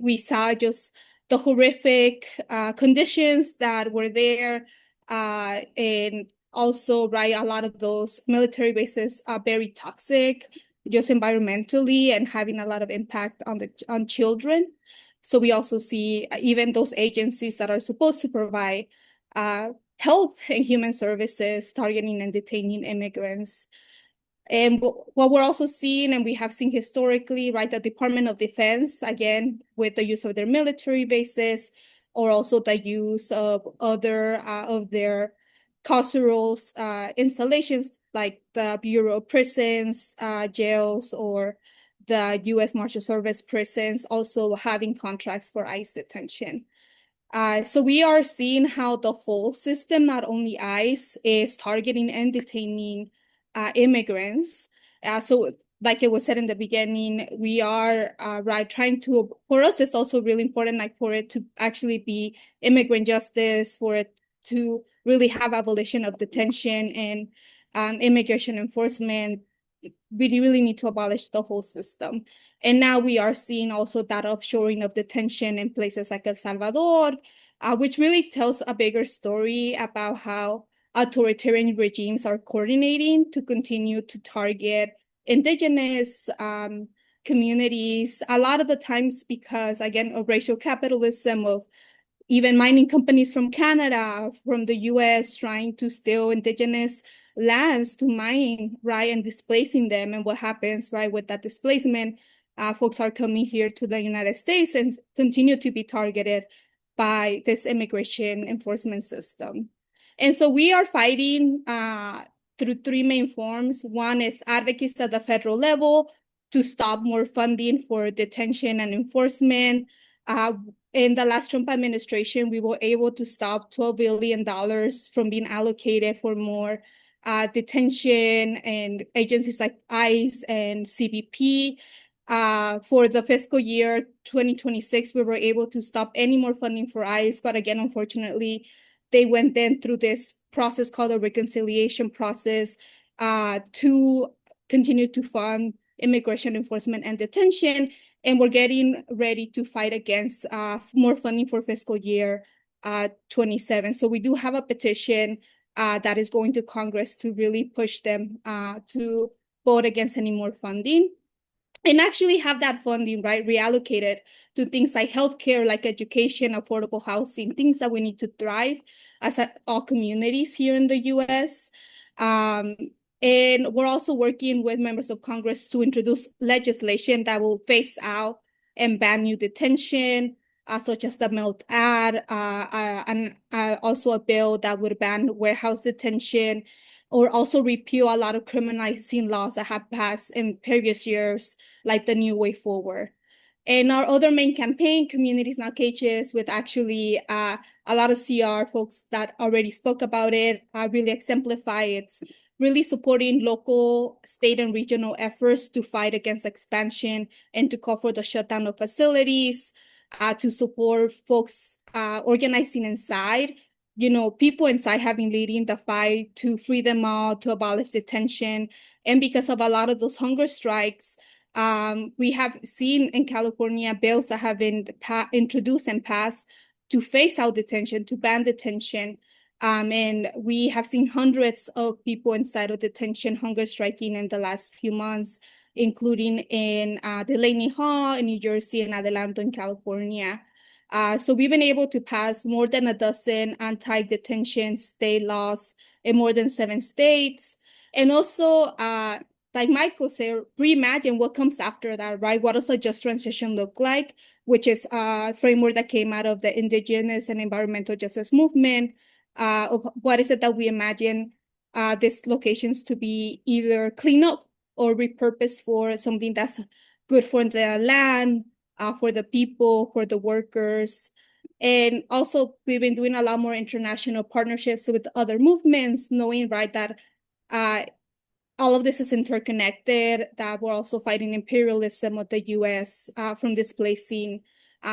we saw just the horrific conditions that were there. And also, right, a lot of those military bases are very toxic, just environmentally, and having a lot of impact on children. So we also see even those agencies that are supposed to provide health and human services targeting and detaining immigrants. And what we're also seeing, and we have seen historically, right, the Department of Defense, again, with the use of their military bases, or also the use of other of their carceral installations, like the Bureau of Prisons, jails, or the U.S. Marshal Service prisons, also having contracts for ICE detention. So we are seeing how the whole system, not only ICE, is targeting and detaining immigrants. So like it was said in the beginning, we are right trying to, for us, it's also really important, like for it to actually be immigrant justice, for it to really have abolition of detention and immigration enforcement. We really need to abolish the whole system. And now we are seeing also that offshoring of detention in places like El Salvador, which really tells a bigger story about how authoritarian regimes are coordinating to continue to target indigenous communities, a lot of the times because, again, of racial capitalism, of even mining companies from Canada, from the US, trying to steal indigenous lands to mine, right, and displacing them. And what happens, right, with that displacement, folks are coming here to the United States and continue to be targeted by this immigration enforcement system. And so we are fighting through three main forms. One is advocacy at the federal level to stop more funding for detention and enforcement. In the last Trump administration, we were able to stop $12 billion from being allocated for more detention and agencies like ICE and CBP. For the fiscal year 2026, we were able to stop any more funding for ICE. But again, unfortunately, they went then through this process called a reconciliation process to continue to fund immigration enforcement and detention. And we're getting ready to fight against more funding for fiscal year 27. So we do have a petition that is going to Congress to really push them to vote against any more funding and actually have that funding, right, reallocated to things like healthcare, like education, affordable housing, things that we need to thrive as all communities here in the US. Um, and we're also working with members of Congress to introduce legislation that will phase out and ban new detention, such as the MELT ad, and also a bill that would ban warehouse detention, or also repeal a lot of criminalizing laws that have passed in previous years, like the New Way Forward. And our other main campaign, Communities Not Cages, with actually a lot of CR folks that already spoke about it, really exemplify it's really supporting local, state, and regional efforts to fight against expansion and to call for the shutdown of facilities, to support folks organizing inside, people inside having leading the fight to free them all, to abolish detention. And because of a lot of those hunger strikes, we have seen in California bills that have been introduced and passed to phase out detention, to ban detention. And we have seen hundreds of people inside of detention hunger striking in the last few months, including in Delaney Hall in New Jersey and Adelanto in California. So we've been able to pass more than a dozen anti-detention state laws in more than 7 states. And also, like Michael said, reimagine what comes after that, right? What does a just transition look like? Which is a framework that came out of the indigenous and environmental justice movement. Of what is it that we imagine these locations to be either clean up or repurposed for something that's good for the land, for the people, for the workers. And also, we've been doing a lot more international partnerships with other movements, knowing, right, that all of this is interconnected, that we're also fighting imperialism of the US from displacing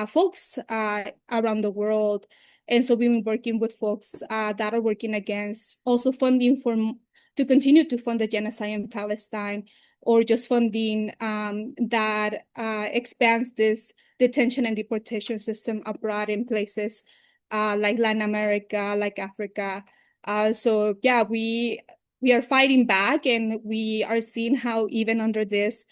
folks around the world. And so we've been working with folks that are working against also funding to continue to fund the genocide in Palestine, or just funding that expands this detention and deportation system abroad in places like Latin America, like Africa. So yeah, we are fighting back, and we are seeing how even under this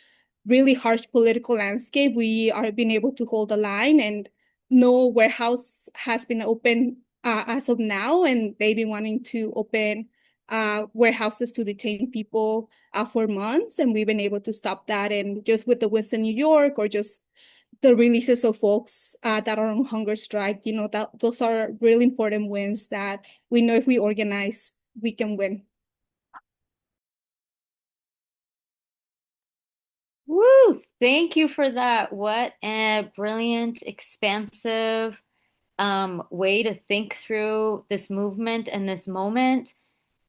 really harsh political landscape, we are being able to hold the line, and no warehouse has been open as of now, and they've been wanting to open warehouses to detain people for months, and we've been able to stop that. And just with the wins in New York, or just the releases of folks that are on hunger strike, that those are really important wins that we know if we organize, we can win. Woo! Thank you for that. What a brilliant, expansive way to think through this movement and this moment.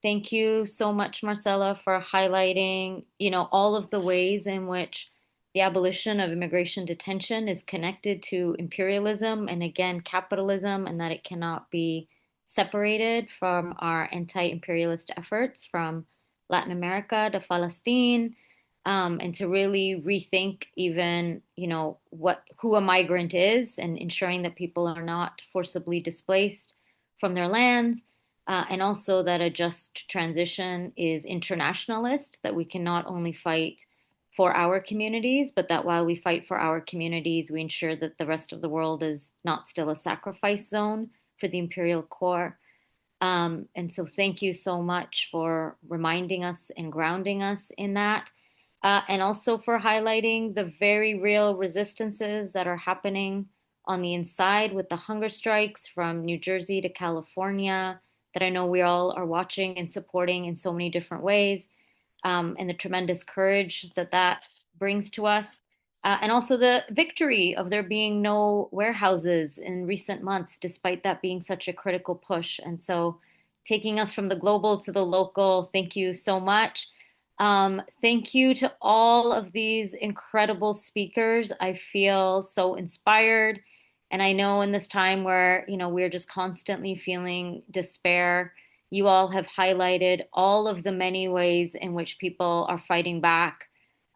Thank you so much, Marcella, for highlighting, all of the ways in which the abolition of immigration detention is connected to imperialism and again, capitalism, and that it cannot be separated from our anti-imperialist efforts from Latin America to Palestine, and to really rethink even, who a migrant is and ensuring that people are not forcibly displaced from their lands. And also that a just transition is internationalist, that we can not only fight for our communities, but that while we fight for our communities, we ensure that the rest of the world is not still a sacrifice zone for the imperial core. And so thank you so much for reminding us and grounding us in that. And also for highlighting the very real resistances that are happening on the inside with the hunger strikes from New Jersey to California, that I know we all are watching and supporting in so many different ways, and the tremendous courage that that brings to us. And also the victory of there being no warehouses in recent months, despite that being such a critical push. And so taking us from the global to the local, thank you so much. Thank you to all of these incredible speakers. I feel so inspired. And I know in this time where, we're just constantly feeling despair You all have highlighted all of the many ways in which people are fighting back,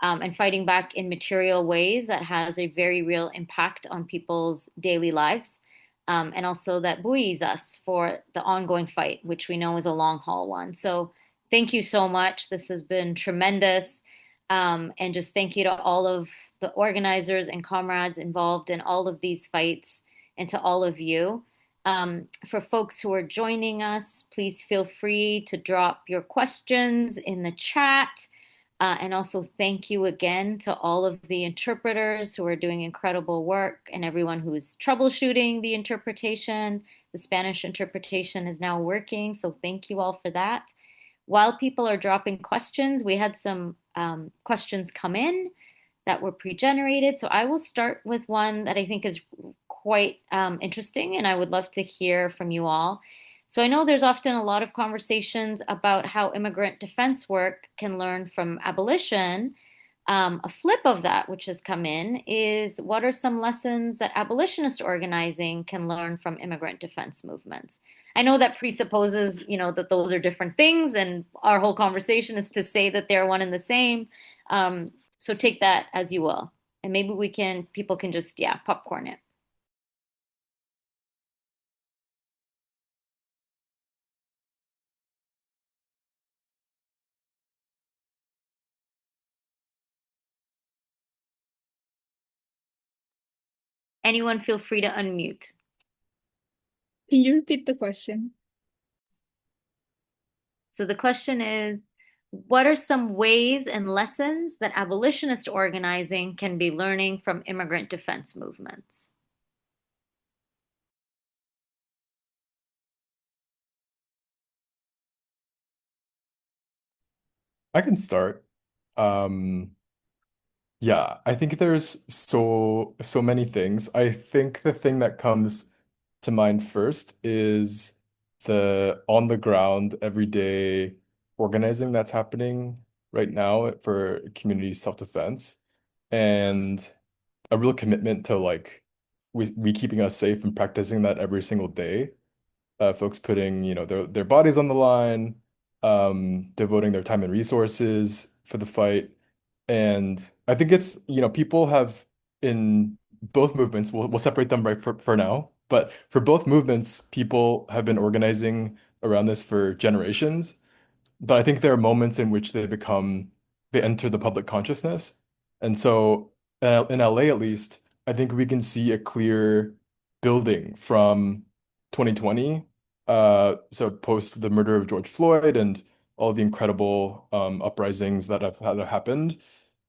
and fighting back in material ways that has a very real impact on people's daily lives, and also that buoys us for the ongoing fight, which we know is a long haul one. So thank you so much. This has been tremendous. And just thank you to all of the organizers and comrades involved in all of these fights, and to all of you. For folks who are joining us, please feel free to drop your questions in the chat. And also, thank you again to all of the interpreters who are doing incredible work, and everyone who is troubleshooting the interpretation. The Spanish interpretation is now working, so thank you all for that. While people are dropping questions, we had some questions come in that were pre-generated. So I will start with one that I think is quite interesting, and I would love to hear from you all. So I know there's often a lot of conversations about how immigrant defense work can learn from abolition. A flip of that, which has come in, is what are some lessons that abolitionist organizing can learn from immigrant defense movements? I know that presupposes, that those are different things, and our whole conversation is to say that they're one and the same. So take that as you will, and maybe people can just, popcorn it. Anyone feel free to unmute. Can you repeat the question? So the question is, what are some ways and lessons that abolitionist organizing can be learning from immigrant defense movements? I can start. Yeah, I think there's so many things. I think the thing that comes to mind first is the on the ground everyday organizing that's happening right now for community self-defense, and a real commitment to like we keeping us safe and practicing that every single day. Folks putting, their bodies on the line, devoting their time and resources for the fight. And I think it's, people have in both movements, we'll separate them right for now, but for both movements, people have been organizing around this for generations. But I think there are moments in which they enter the public consciousness. And so in LA, at least, I think we can see a clear building from 2020. So post the murder of George Floyd and all the incredible uprisings that have happened,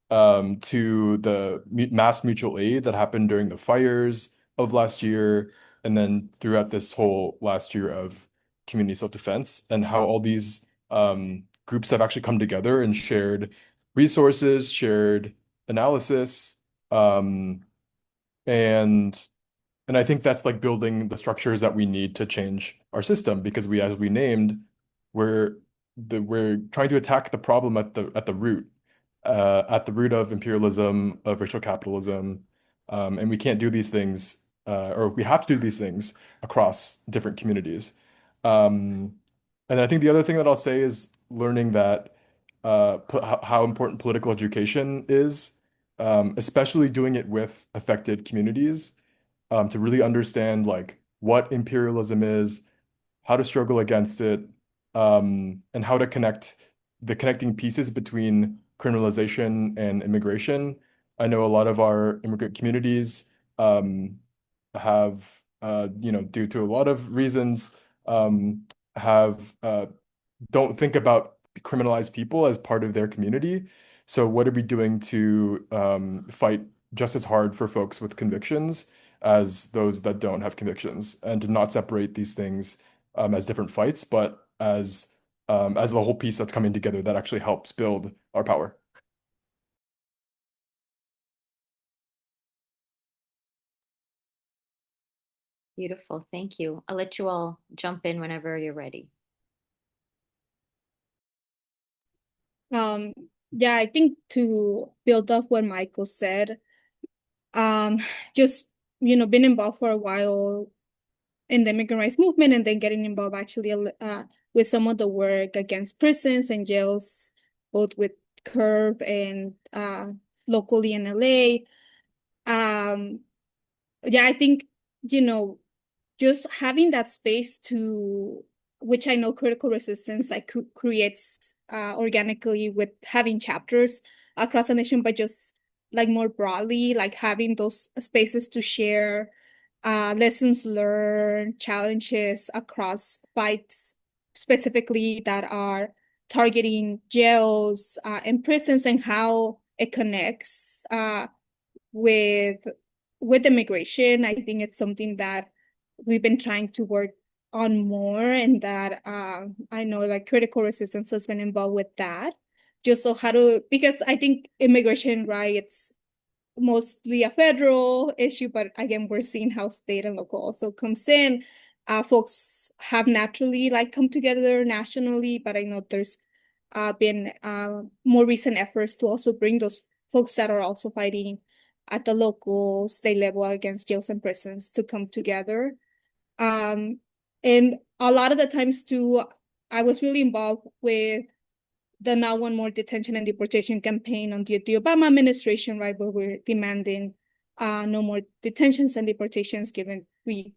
to the mass mutual aid that happened during the fires of last year, and then throughout this whole last year of community self-defense, and how all these groups have actually come together and shared resources, shared analysis, um, and and I think that's like building the structures that we need to change our system, because as we named, we're we're trying to attack the problem at the root of imperialism, of racial capitalism, and we can't do these things, or we have to do these things across different communities. Um, and I think the other thing that I'll say is learning that how important political education is, especially doing it with affected communities, to really understand like what imperialism is, how to struggle against it, and how to connect the connecting pieces between criminalization and immigration. I know a lot of our immigrant communities have, due to a lot of reasons, have don't think about criminalized people as part of their community. So what are we doing to fight just as hard for folks with convictions as those that don't have convictions, and to not separate these things as different fights, but as the whole piece that's coming together that actually helps build our power. Beautiful. Thank you. I'll let you all jump in whenever you're ready. Um, yeah, I think to build off what Michael said, um, just been involved for a while, in the immigrant rights movement, and then getting involved actually with some of the work against prisons and jails, both with Curve and locally in LA. Yeah, I think, you know, just having that space to, which I know critical resistance like creates organically with having chapters across the nation, but just like more broadly, like having those spaces to share lessons learned, challenges across fights specifically that are targeting jails and prisons, and how it connects with immigration. I think it's something that we've been trying to work on more, and that I know like critical resistance has been involved with that. Just so how to, because I think immigration rights mostly a federal issue, but again, we're seeing how state and local also comes in. Folks have naturally like come together nationally, but I know there's been more recent efforts to also bring those folks that are also fighting at the local state level against jails and prisons to come together. And a lot of the times too, I was really involved with the Now One More detention and deportation campaign on the Obama administration, right, where we're demanding no more detentions and deportations, given he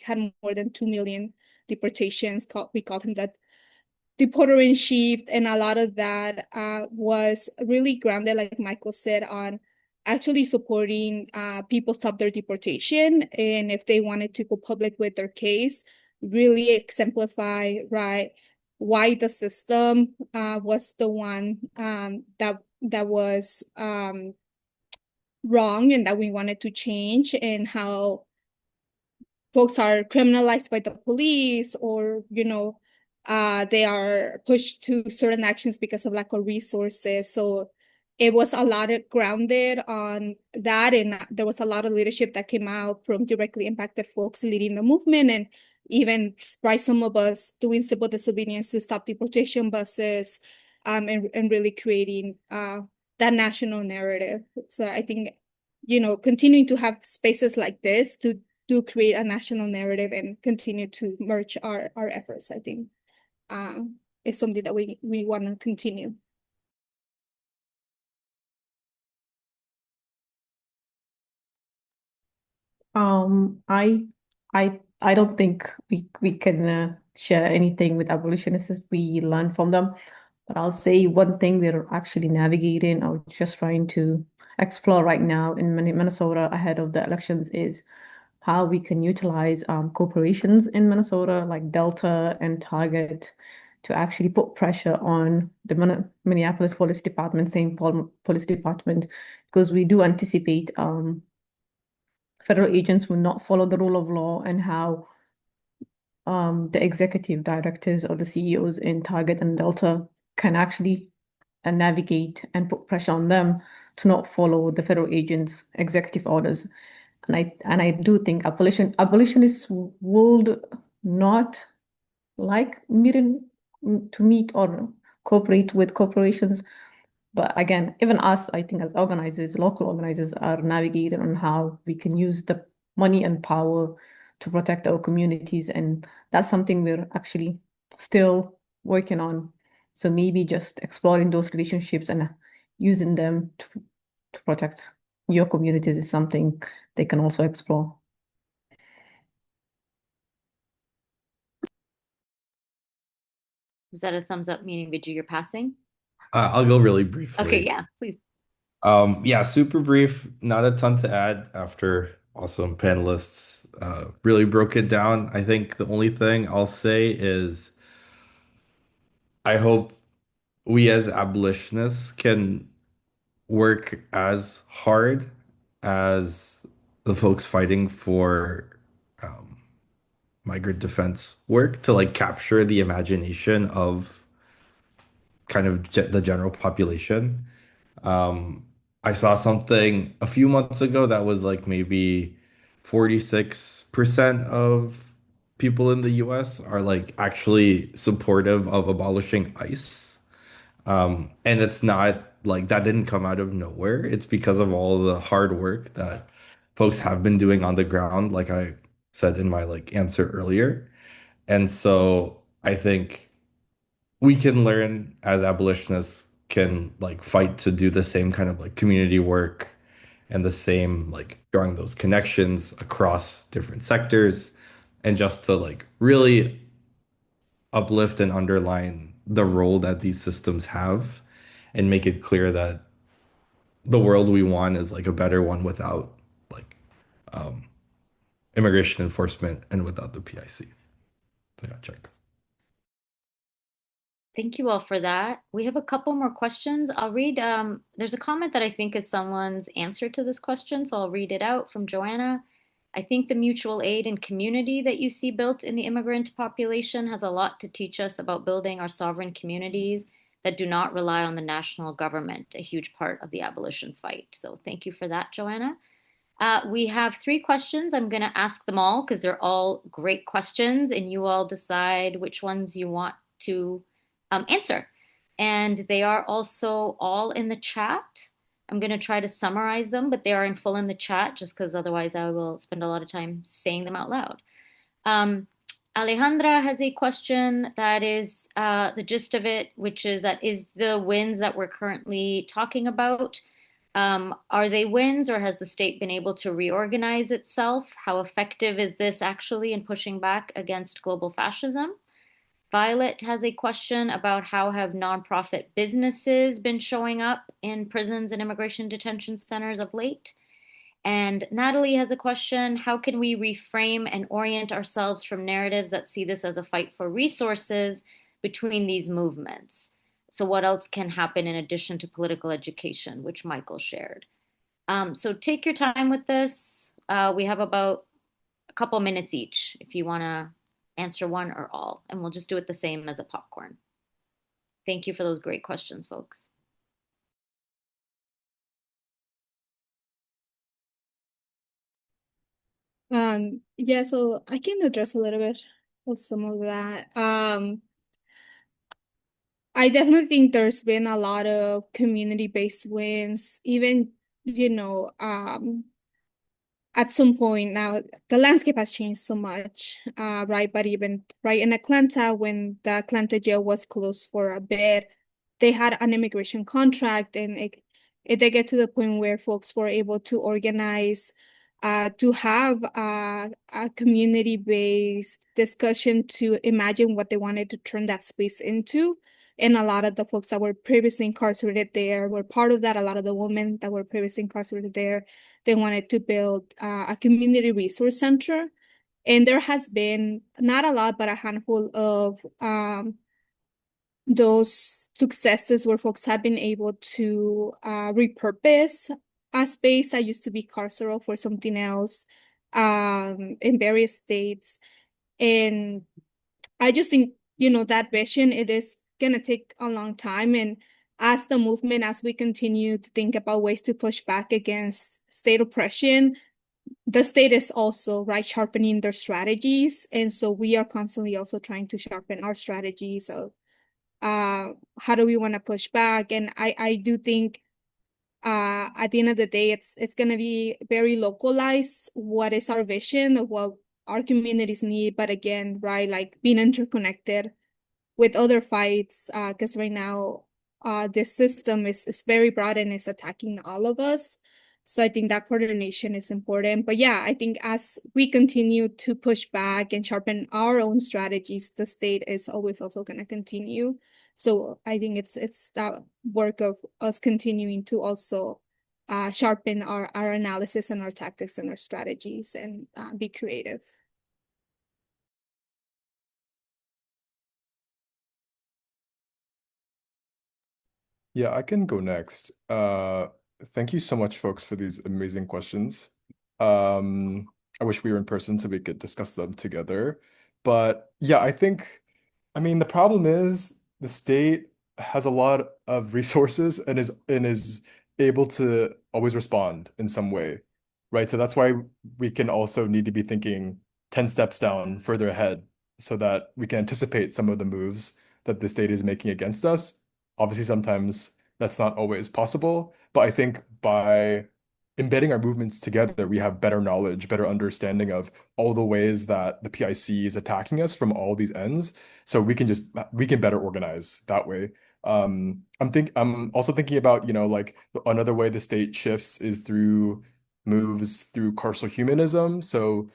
had more than 2 million deportations. We called him that deporter in chief, and a lot of that was really grounded, like Michael said, on actually supporting people stop their deportation, and if they wanted to go public with their case, really exemplify, right, why the system was the one that was wrong, and that we wanted to change, and how folks are criminalized by the police, or they are pushed to certain actions because of lack of resources. So it was a lot of grounded on that, and there was a lot of leadership that came out from directly impacted folks leading the movement, and even by some of us doing civil disobedience to stop deportation buses, and really creating that national narrative. So I think, continuing to have spaces like this to create a national narrative and continue to merge our efforts, I think is something that we want to continue. I I don't think we can share anything with abolitionists. We learn from them. But I'll say one thing we're actually navigating or just trying to explore right now in Minnesota ahead of the elections is how we can utilize corporations in Minnesota like Delta and Target to actually put pressure on the Minneapolis Police Department, St. Paul Police Department, because we do anticipate federal agents will not follow the rule of law, and how the executive directors or the CEOs in Target and Delta can actually navigate and put pressure on them to not follow the federal agents' executive orders. And I do think abolitionists would not like to meet or cooperate with corporations. But again, even us, I think as organizers, local organizers are navigating on how we can use the money and power to protect our communities. And that's something we're actually still working on. So maybe just exploring those relationships and using them to protect your communities is something they can also explore. Was that a thumbs up, meaning Viju, you're passing? I'll go really briefly. Okay, yeah, please. Yeah, super brief, not a ton to add after awesome panelists really broke it down. I think the only thing I'll say is I hope we as abolitionists can work as hard as the folks fighting for um, migrant defense work to like capture the imagination of kind of the general population. Um, I saw something a few months ago that was like maybe 46% of people in the US are like actually supportive of abolishing ICE. And it's not like that didn't come out of nowhere. It's because of all the hard work that folks have been doing on the ground. Like said in my like answer earlier. And so I think we can learn as abolitionists can like fight to do the same kind of like community work and the same like drawing those connections across different sectors and just to like really uplift and underline the role that these systems have and make it clear that the world we want is like a better one without like um, immigration enforcement and without the PIC. So yeah, check. Thank you all for that. We have a couple more questions. I'll read, there's a comment that I think is someone's answer to this question, so I'll read it out from Joanna. I think the mutual aid and community that you see built in the immigrant population has a lot to teach us about building our sovereign communities that do not rely on the national government, a huge part of the abolition fight. So thank you for that, Joanna. We have three questions. I'm going to ask them all because they're all great questions, and you all decide which ones you want to answer. And they are also all in the chat. I'm going to try to summarize them, but they are in full in the chat just because otherwise I will spend a lot of time saying them out loud. Alejandra has a question that is the gist of it, which is that is the wins that we're currently talking about, are they wins or has the state been able to reorganize itself? How effective is this actually in pushing back against global fascism? Violet has a question about how have nonprofit businesses been showing up in prisons and immigration detention centers of late? And Natalie has a question, how can we reframe and orient ourselves from narratives that see this as a fight for resources between these movements? So what else can happen in addition to political education, which Michael shared? So take your time with this. We have about a couple minutes each if you want to answer one or all, and we'll just do it the same as a popcorn. Thank you for those great questions, folks. Yeah, so I can address a little bit of some of that. I definitely think there's been a lot of community-based wins, even, at some point now, the landscape has changed so much, right? But even right in Atlanta, when the Atlanta jail was closed for a bit, they had an immigration contract, and it did get to the point where folks were able to organize, to have a community-based discussion to imagine what they wanted to turn that space into. And a lot of the folks that were previously incarcerated there were part of that. A lot of the women that were previously incarcerated there, they wanted to build a community resource center. And there has been not a lot, but a handful of those successes where folks have been able to repurpose a space that used to be carceral for something else in various states. And I just think, that vision, it is going to take a long time. And as the movement, as we continue to think about ways to push back against state oppression, the state is also, right, sharpening their strategies. And so we are constantly also trying to sharpen our strategies of how do we want to push back. And I do think at the end of the day, it's going to be very localized. What is our vision of what our communities need? But again, right, like being interconnected with other fights, because right now, this system is very broad and is attacking all of us. So I think that coordination is important. But yeah, I think as we continue to push back and sharpen our own strategies, the state is always also going to continue. So I think it's that work of us continuing to also sharpen our analysis and our tactics and our strategies and be creative. Yeah, I can go next. Thank you so much, folks, for these amazing questions. I wish we were in person so we could discuss them together. But yeah, I mean, the problem is the state has a lot of resources and is able to always respond in some way, right? So that's why we can also need to be thinking 10 steps down, further ahead, so that we can anticipate some of the moves that the state is making against us. Obviously, sometimes that's not always possible, but I think by embedding our movements together, we have better knowledge, better understanding of all the ways that the PIC is attacking us from all these ends. So we can better organize that way. I'm also thinking about, like another way the state shifts is through moves through carceral humanism. So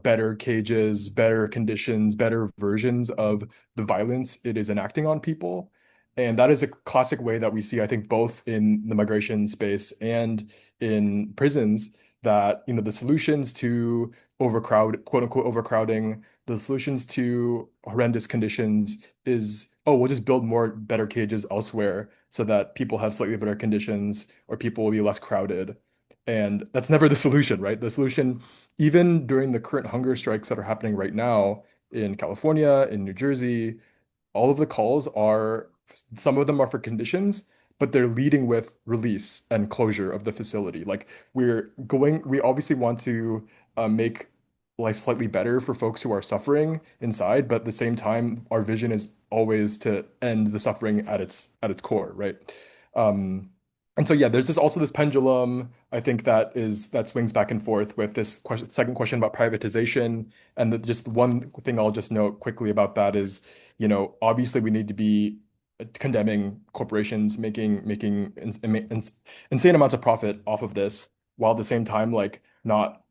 better cages, better conditions, better versions of the violence it is enacting on people. And that is a classic way that we see, I think, both in the migration space and in prisons, that, the solutions to quote unquote, overcrowding, the solutions to horrendous conditions is, oh, we'll just build more better cages elsewhere so that people have slightly better conditions or people will be less crowded. And that's never the solution, right? The solution, even during the current hunger strikes that are happening right now in California, in New Jersey, all of the calls are, some of them are for conditions, but they're leading with release and closure of the facility. Like we obviously want to make life slightly better for folks who are suffering inside, but at the same time, our vision is always to end the suffering at its core, right? Um, and so yeah, there's this pendulum, I think, that swings back and forth with this second question about privatization. And just one thing I'll just note quickly about that is, obviously we need to be condemning corporations making insane amounts of profit off of this, while at the same time, like, not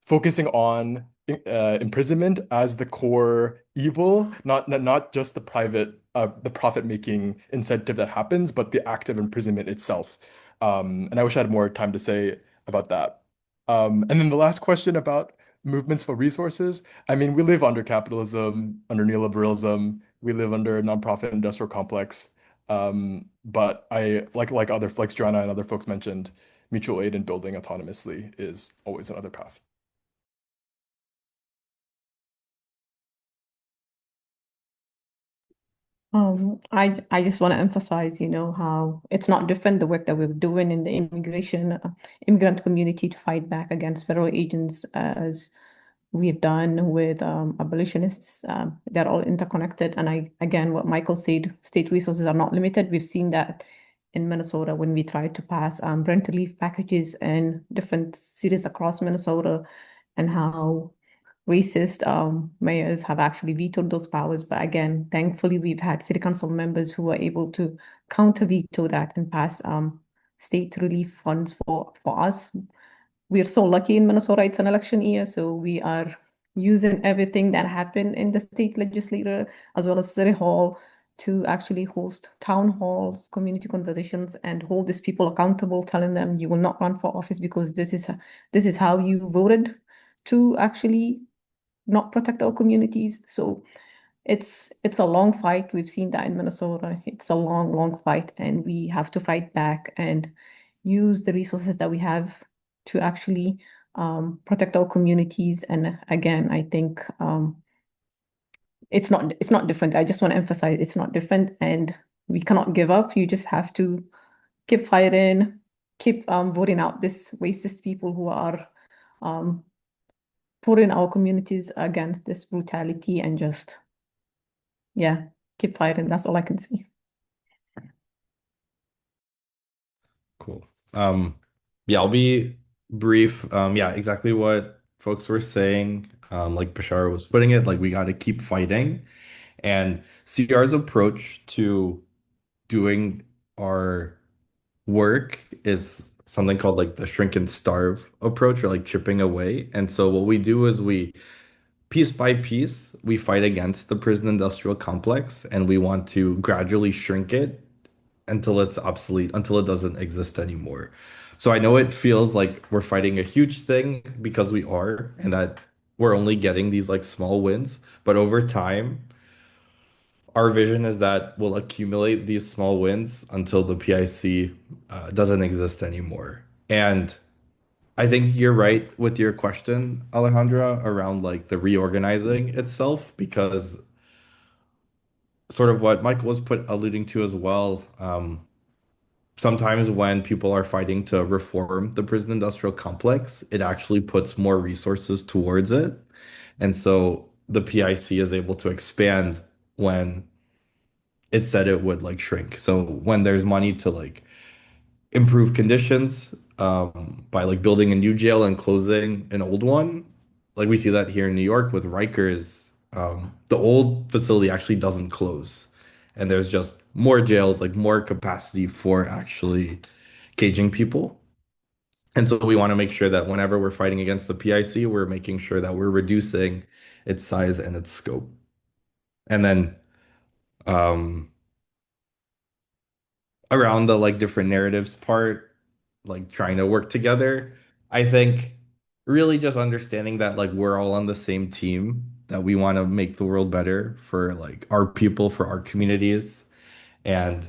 focusing on imprisonment as the core evil, not just the profit making incentive that happens, but the act of imprisonment itself. And I wish I had more time to say about that. And then the last question about movements for resources. I mean, we live under capitalism, under neoliberalism. We live under a nonprofit industrial complex. But like other, like Joanna and other folks mentioned, mutual aid and building autonomously is always another path. I just want to emphasize, how it's not different, the work that we're doing in the immigrant community to fight back against federal agents, as we've done with abolitionists. They're all interconnected. And again, what Michael said, state resources are not limited. We've seen that in Minnesota when we tried to pass rent relief packages in different cities across Minnesota, and how racist mayors have actually vetoed those powers. But again, thankfully, we've had city council members who were able to counter veto that and pass state relief funds for us. We're so lucky in Minnesota, it's an election year, so we are using everything that happened in the state legislature as well as city hall to actually host town halls, community conversations, and hold these people accountable, telling them you will not run for office because this is how you voted to actually not protect our communities. So it's a long fight. We've seen that in Minnesota. It's a long, long fight, and we have to fight back and use the resources that we have to actually protect our communities. And again, I think it's not different. I just want to emphasize it's not different, and we cannot give up. You just have to keep fighting, keep voting out these racist people who are um, putting our communities against this brutality, and just, yeah, keep fighting. That's all I can say. Cool. Yeah, I'll be brief. Yeah, exactly what folks were saying. Like Bashar was putting it, like we got to keep fighting. And CR's approach to doing our work is something called like the shrink and starve approach, or like chipping away. And so what we do is we piece by piece, we fight against the prison industrial complex, and we want to gradually shrink it until it's obsolete, until it doesn't exist anymore. So I know it feels like we're fighting a huge thing, because we are, and that we're only getting these like small wins, but over time, our vision is that we'll accumulate these small wins until the PIC doesn't exist anymore. And I think you're right with your question, Alejandra, around like the reorganizing itself, because sort of what Michael was alluding to as well. Sometimes when people are fighting to reform the prison industrial complex, it actually puts more resources towards it. And so the PIC is able to expand when it said it would like shrink. So when there's money to like improve conditions, by like building a new jail and closing an old one. Like we see that here in New York with Rikers. The old facility actually doesn't close, and there's just more jails, like more capacity for actually caging people. And so we want to make sure that whenever we're fighting against the PIC, we're making sure that we're reducing its size and its scope. And then um, around the like different narratives part, like trying to work together, I think really just understanding that like we're all on the same team, that we want to make the world better for like our people, for our communities, and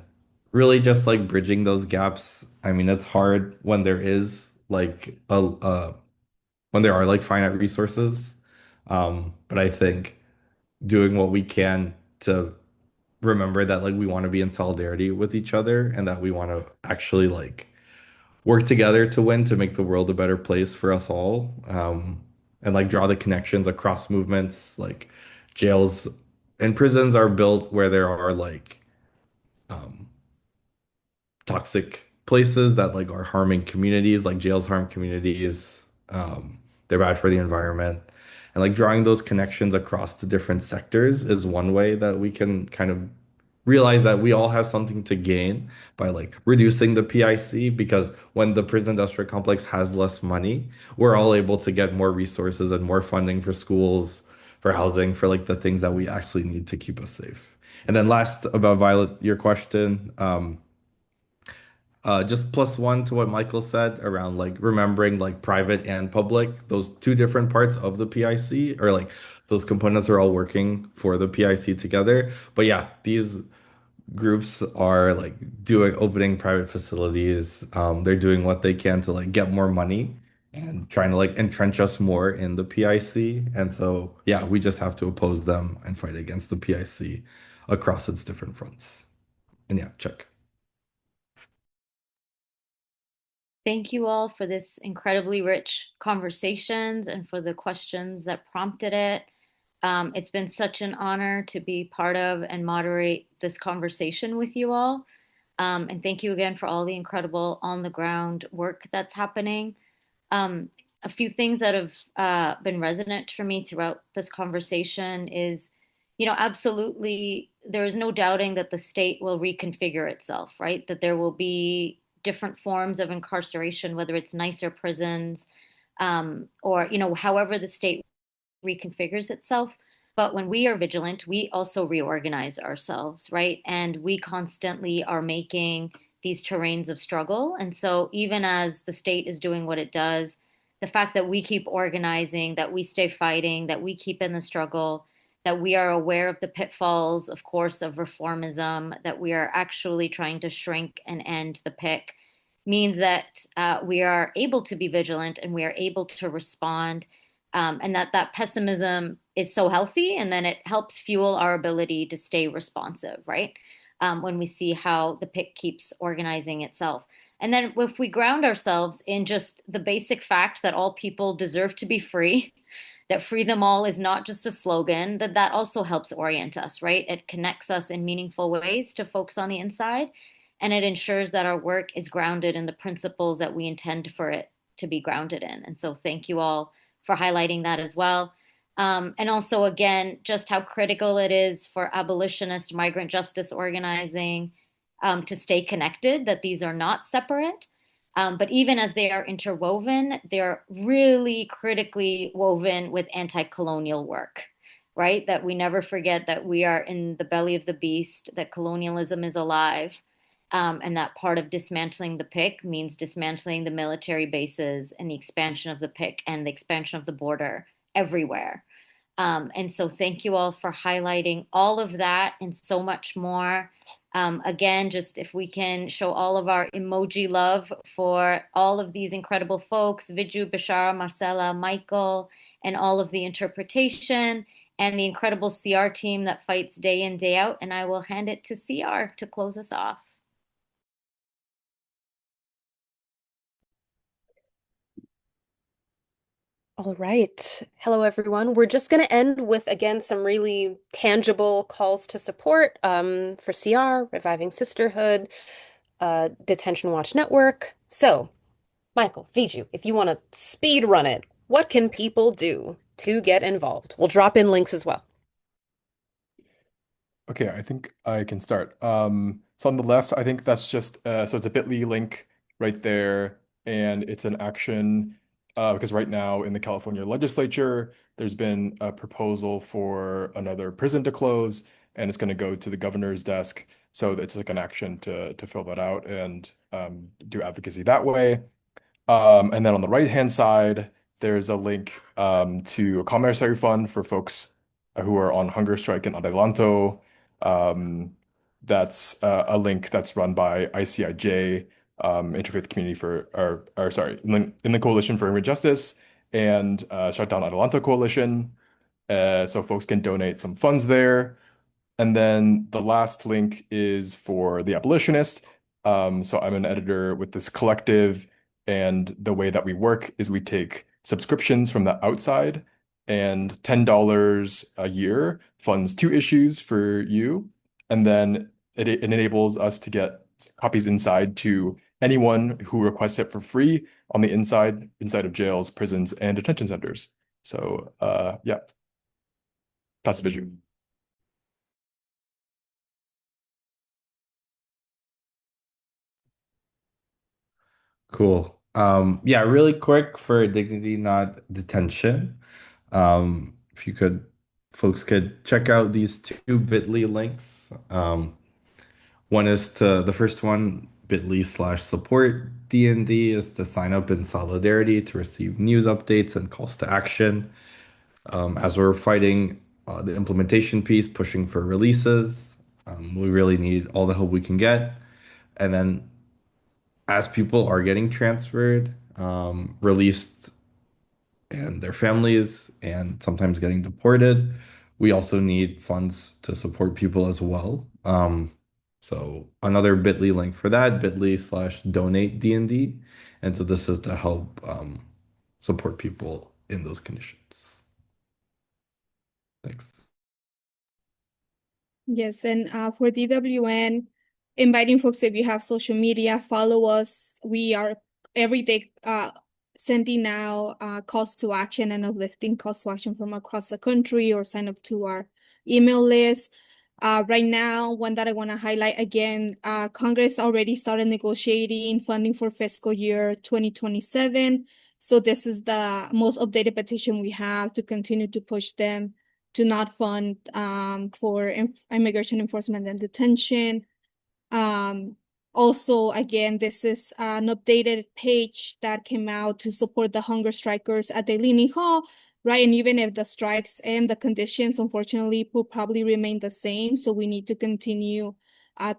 really just like bridging those gaps. I mean, it's hard when there is like a when there are like finite resources. But I think doing what we can to remember that like we want to be in solidarity with each other and that we want to actually like work together to win to make the world a better place for us all. And like draw the connections across movements. Like jails and prisons are built where there are like um, toxic places that like are harming communities, like jails harm communities. They're bad for the environment. And like drawing those connections across the different sectors is one way that we can kind of realize that we all have something to gain by like reducing the PIC, because when the prison industrial complex has less money, we're all able to get more resources and more funding for schools, for housing, for like the things that we actually need to keep us safe. And then last about Violet, your question, just plus one to what Michael said around like remembering like private and public, those two different parts of the PIC, or like those components are all working for the PIC together. But yeah, these groups are like doing opening private facilities. They're doing what they can to like get more money and trying to like entrench us more in the PIC. And so yeah, we just have to oppose them and fight against the PIC across its different fronts. And yeah, check. Thank you all for this incredibly rich conversations and for the questions that prompted it. It's been such an honor to be part of and moderate this conversation with you all. And thank you again for all the incredible on the ground work that's happening. Um, a few things that have been resonant for me throughout this conversation is, absolutely, there is no doubting that the state will reconfigure itself, right? That there will be different forms of incarceration, whether it's nicer prisons, or, however the state reconfigures itself. But when we are vigilant, we also reorganize ourselves, right? And we constantly are making these terrains of struggle. And so, even as the state is doing what it does, the fact that we keep organizing, that we stay fighting, that we keep in the struggle, that we are aware of the pitfalls, of course, of reformism, that we are actually trying to shrink and end the PIC, means that we are able to be vigilant and we are able to respond, and that pessimism is so healthy, and then it helps fuel our ability to stay responsive, right? When we see how the PIC keeps organizing itself. And then if we ground ourselves in just the basic fact that all people deserve to be free, that free them all is not just a slogan, that also helps orient us, right? It connects us in meaningful ways to folks on the inside, and it ensures that our work is grounded in the principles that we intend for it to be grounded in. And so thank you all for highlighting that as well. And also, again, just how critical it is for abolitionist migrant justice organizing to stay connected, that these are not separate. But even as they are interwoven, they're really critically woven with anti-colonial work, right? That we never forget that we are in the belly of the beast, that colonialism is alive, and that part of dismantling the PIC means dismantling the military bases and the expansion of the PIC and the expansion of the border everywhere. And so thank you all for highlighting all of that and so much more. Again, just if we can show all of our emoji love for all of these incredible folks, Viju, Bashara, Marcella, Michael, and all of the interpretation and the incredible CR team that fights day in, day out. And I will hand it to CR to close us off. All right. Hello, everyone. We're just going to end with, again, some really tangible calls to support for CR, Reviving Sisterhood, Detention Watch Network. So, Michael, Viju, if you want to speed run it, what can people do to get involved? We'll drop in links as well. Okay, I think I can start. So on the left, I think that's just so it's a bit.ly link right there, and it's an action because right now in the California legislature, there's been a proposal for another prison to close, and it's going to go to the governor's desk. So it's like an action to fill that out and do advocacy that way. And then on the right-hand side, there's a link to a commissary fund for folks who are on hunger strike in Adelanto. That's a link that's run by ICIJ, Interfaith Community for, or sorry, in the Coalition for Immigrant Justice and Shutdown Adelanto Coalition. So folks can donate some funds there. And then the last link is for the abolitionist. So I'm an editor with this collective, and the way that we work is we take subscriptions from the outside, and $10 a year funds 2 issues for you. And then it enables us to get copies inside to anyone who requests it for free on the inside of jails, prisons, and detention centers. So yeah, that's the vision. Cool. Yeah, really quick for dignity, not detention. If you could, folks could check out these two bit.ly links. One is to the first one, bit.ly/support DND is to sign up in solidarity to receive news updates and calls to action. As we're fighting the implementation piece, pushing for releases, we really need all the help we can get. And then as people are getting transferred, released, and their families, and sometimes getting deported, we also need funds to support people as well. So another bit.ly link for that, bit.ly/donate DND. And so this is to help support people in those conditions. Thanks. Yes, and for DWN, inviting folks, if you have social media, follow us. We are every day sending out calls to action and uplifting calls to action from across the country, or sign up to our email list. Right now, one that I want to highlight again, Congress already started negotiating funding for fiscal year 2027. So this is the most updated petition we have to continue to push them to not fund for immigration enforcement and detention. Also, again, this is an updated page that came out to support the hunger strikers at the Leaning Hall, right? And even if the strikes and the conditions, unfortunately, will probably remain the same, so we need to continue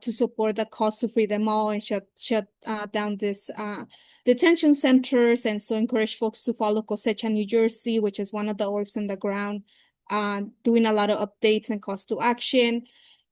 to support the cause to free them all and shut down this detention centers, and so encourage folks to follow Cosecha New Jersey, which is one of the orgs on the ground, doing a lot of updates and calls to action.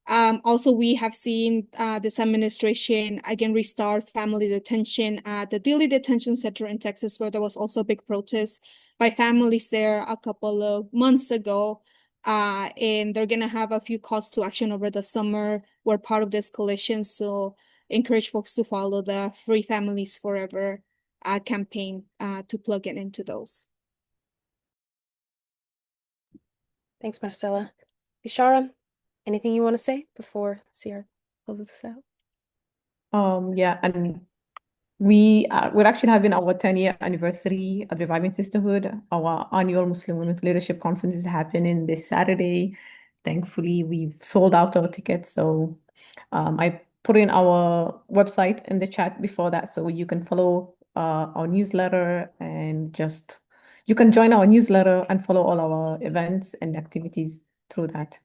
Also, we have seen this administration again restart family detention at the Dilley Detention Center in Texas, where there was also a big protest by families there a couple of months ago. And they're going to have a few calls to action over the summer. We're part of this coalition, so encourage folks to follow the Free Families Forever campaign to plug it into those. Thanks, Marcella. Bishara, anything you want to say before CR closes this out? Yeah, and we're actually having our 10-year anniversary at Reviving Sisterhood. Our annual Muslim Women's Leadership Conference is happening this Saturday. Thankfully, we've sold out our tickets. So I put in our website in the chat before that, so you can follow our newsletter, and just you can join our newsletter and follow all our events and activities through that.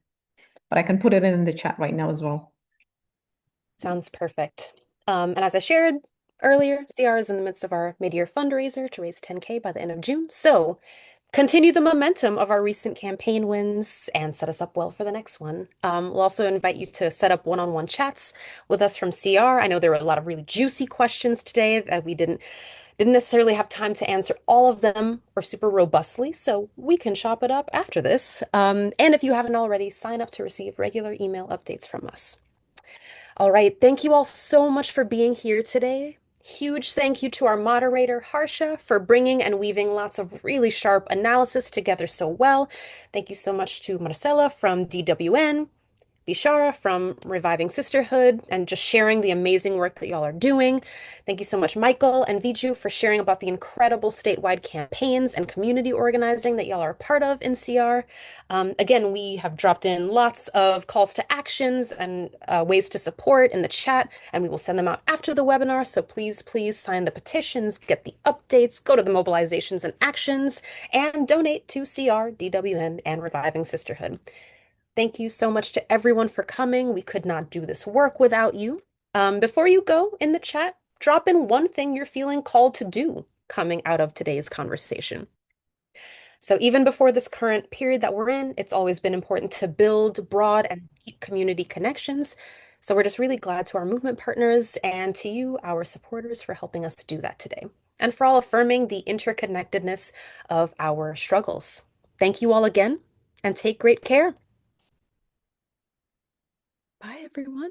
But I can put it in the chat right now as well. Sounds perfect. And as I shared earlier, CR is in the midst of our mid-year fundraiser to raise 10K by the end of June. So continue the momentum of our recent campaign wins and set us up well for the next one. We'll also invite you to set up one-on-one chats with us from CR. I know there were a lot of really juicy questions today that we didn't necessarily have time to answer all of them or super robustly, so we can chop it up after this. And if you haven't already, sign up to receive regular email updates from us. All right, thank you all so much for being here today. Huge thank you to our moderator, Harsha, for bringing and weaving lots of really sharp analysis together so well. Thank you so much to Marcela from DWN, Bishara from Reviving Sisterhood, and just sharing the amazing work that y'all are doing. Thank you so much, Michael and Viju, for sharing about the incredible statewide campaigns and community organizing that y'all are a part of in CR. Again, we have dropped in lots of calls to actions and ways to support in the chat, and we will send them out after the webinar. So please, please sign the petitions, get the updates, go to the mobilizations and actions, and donate to CR, DWN, and Reviving Sisterhood. Thank you so much to everyone for coming. We could not do this work without you. Before you go in the chat, drop in one thing you're feeling called to do coming out of today's conversation. So even before this current period that we're in, it's always been important to build broad and deep community connections. So we're just really glad to our movement partners and to you, our supporters, for helping us do that today and for all affirming the interconnectedness of our struggles. Thank you all again and take great care. Bye, everyone.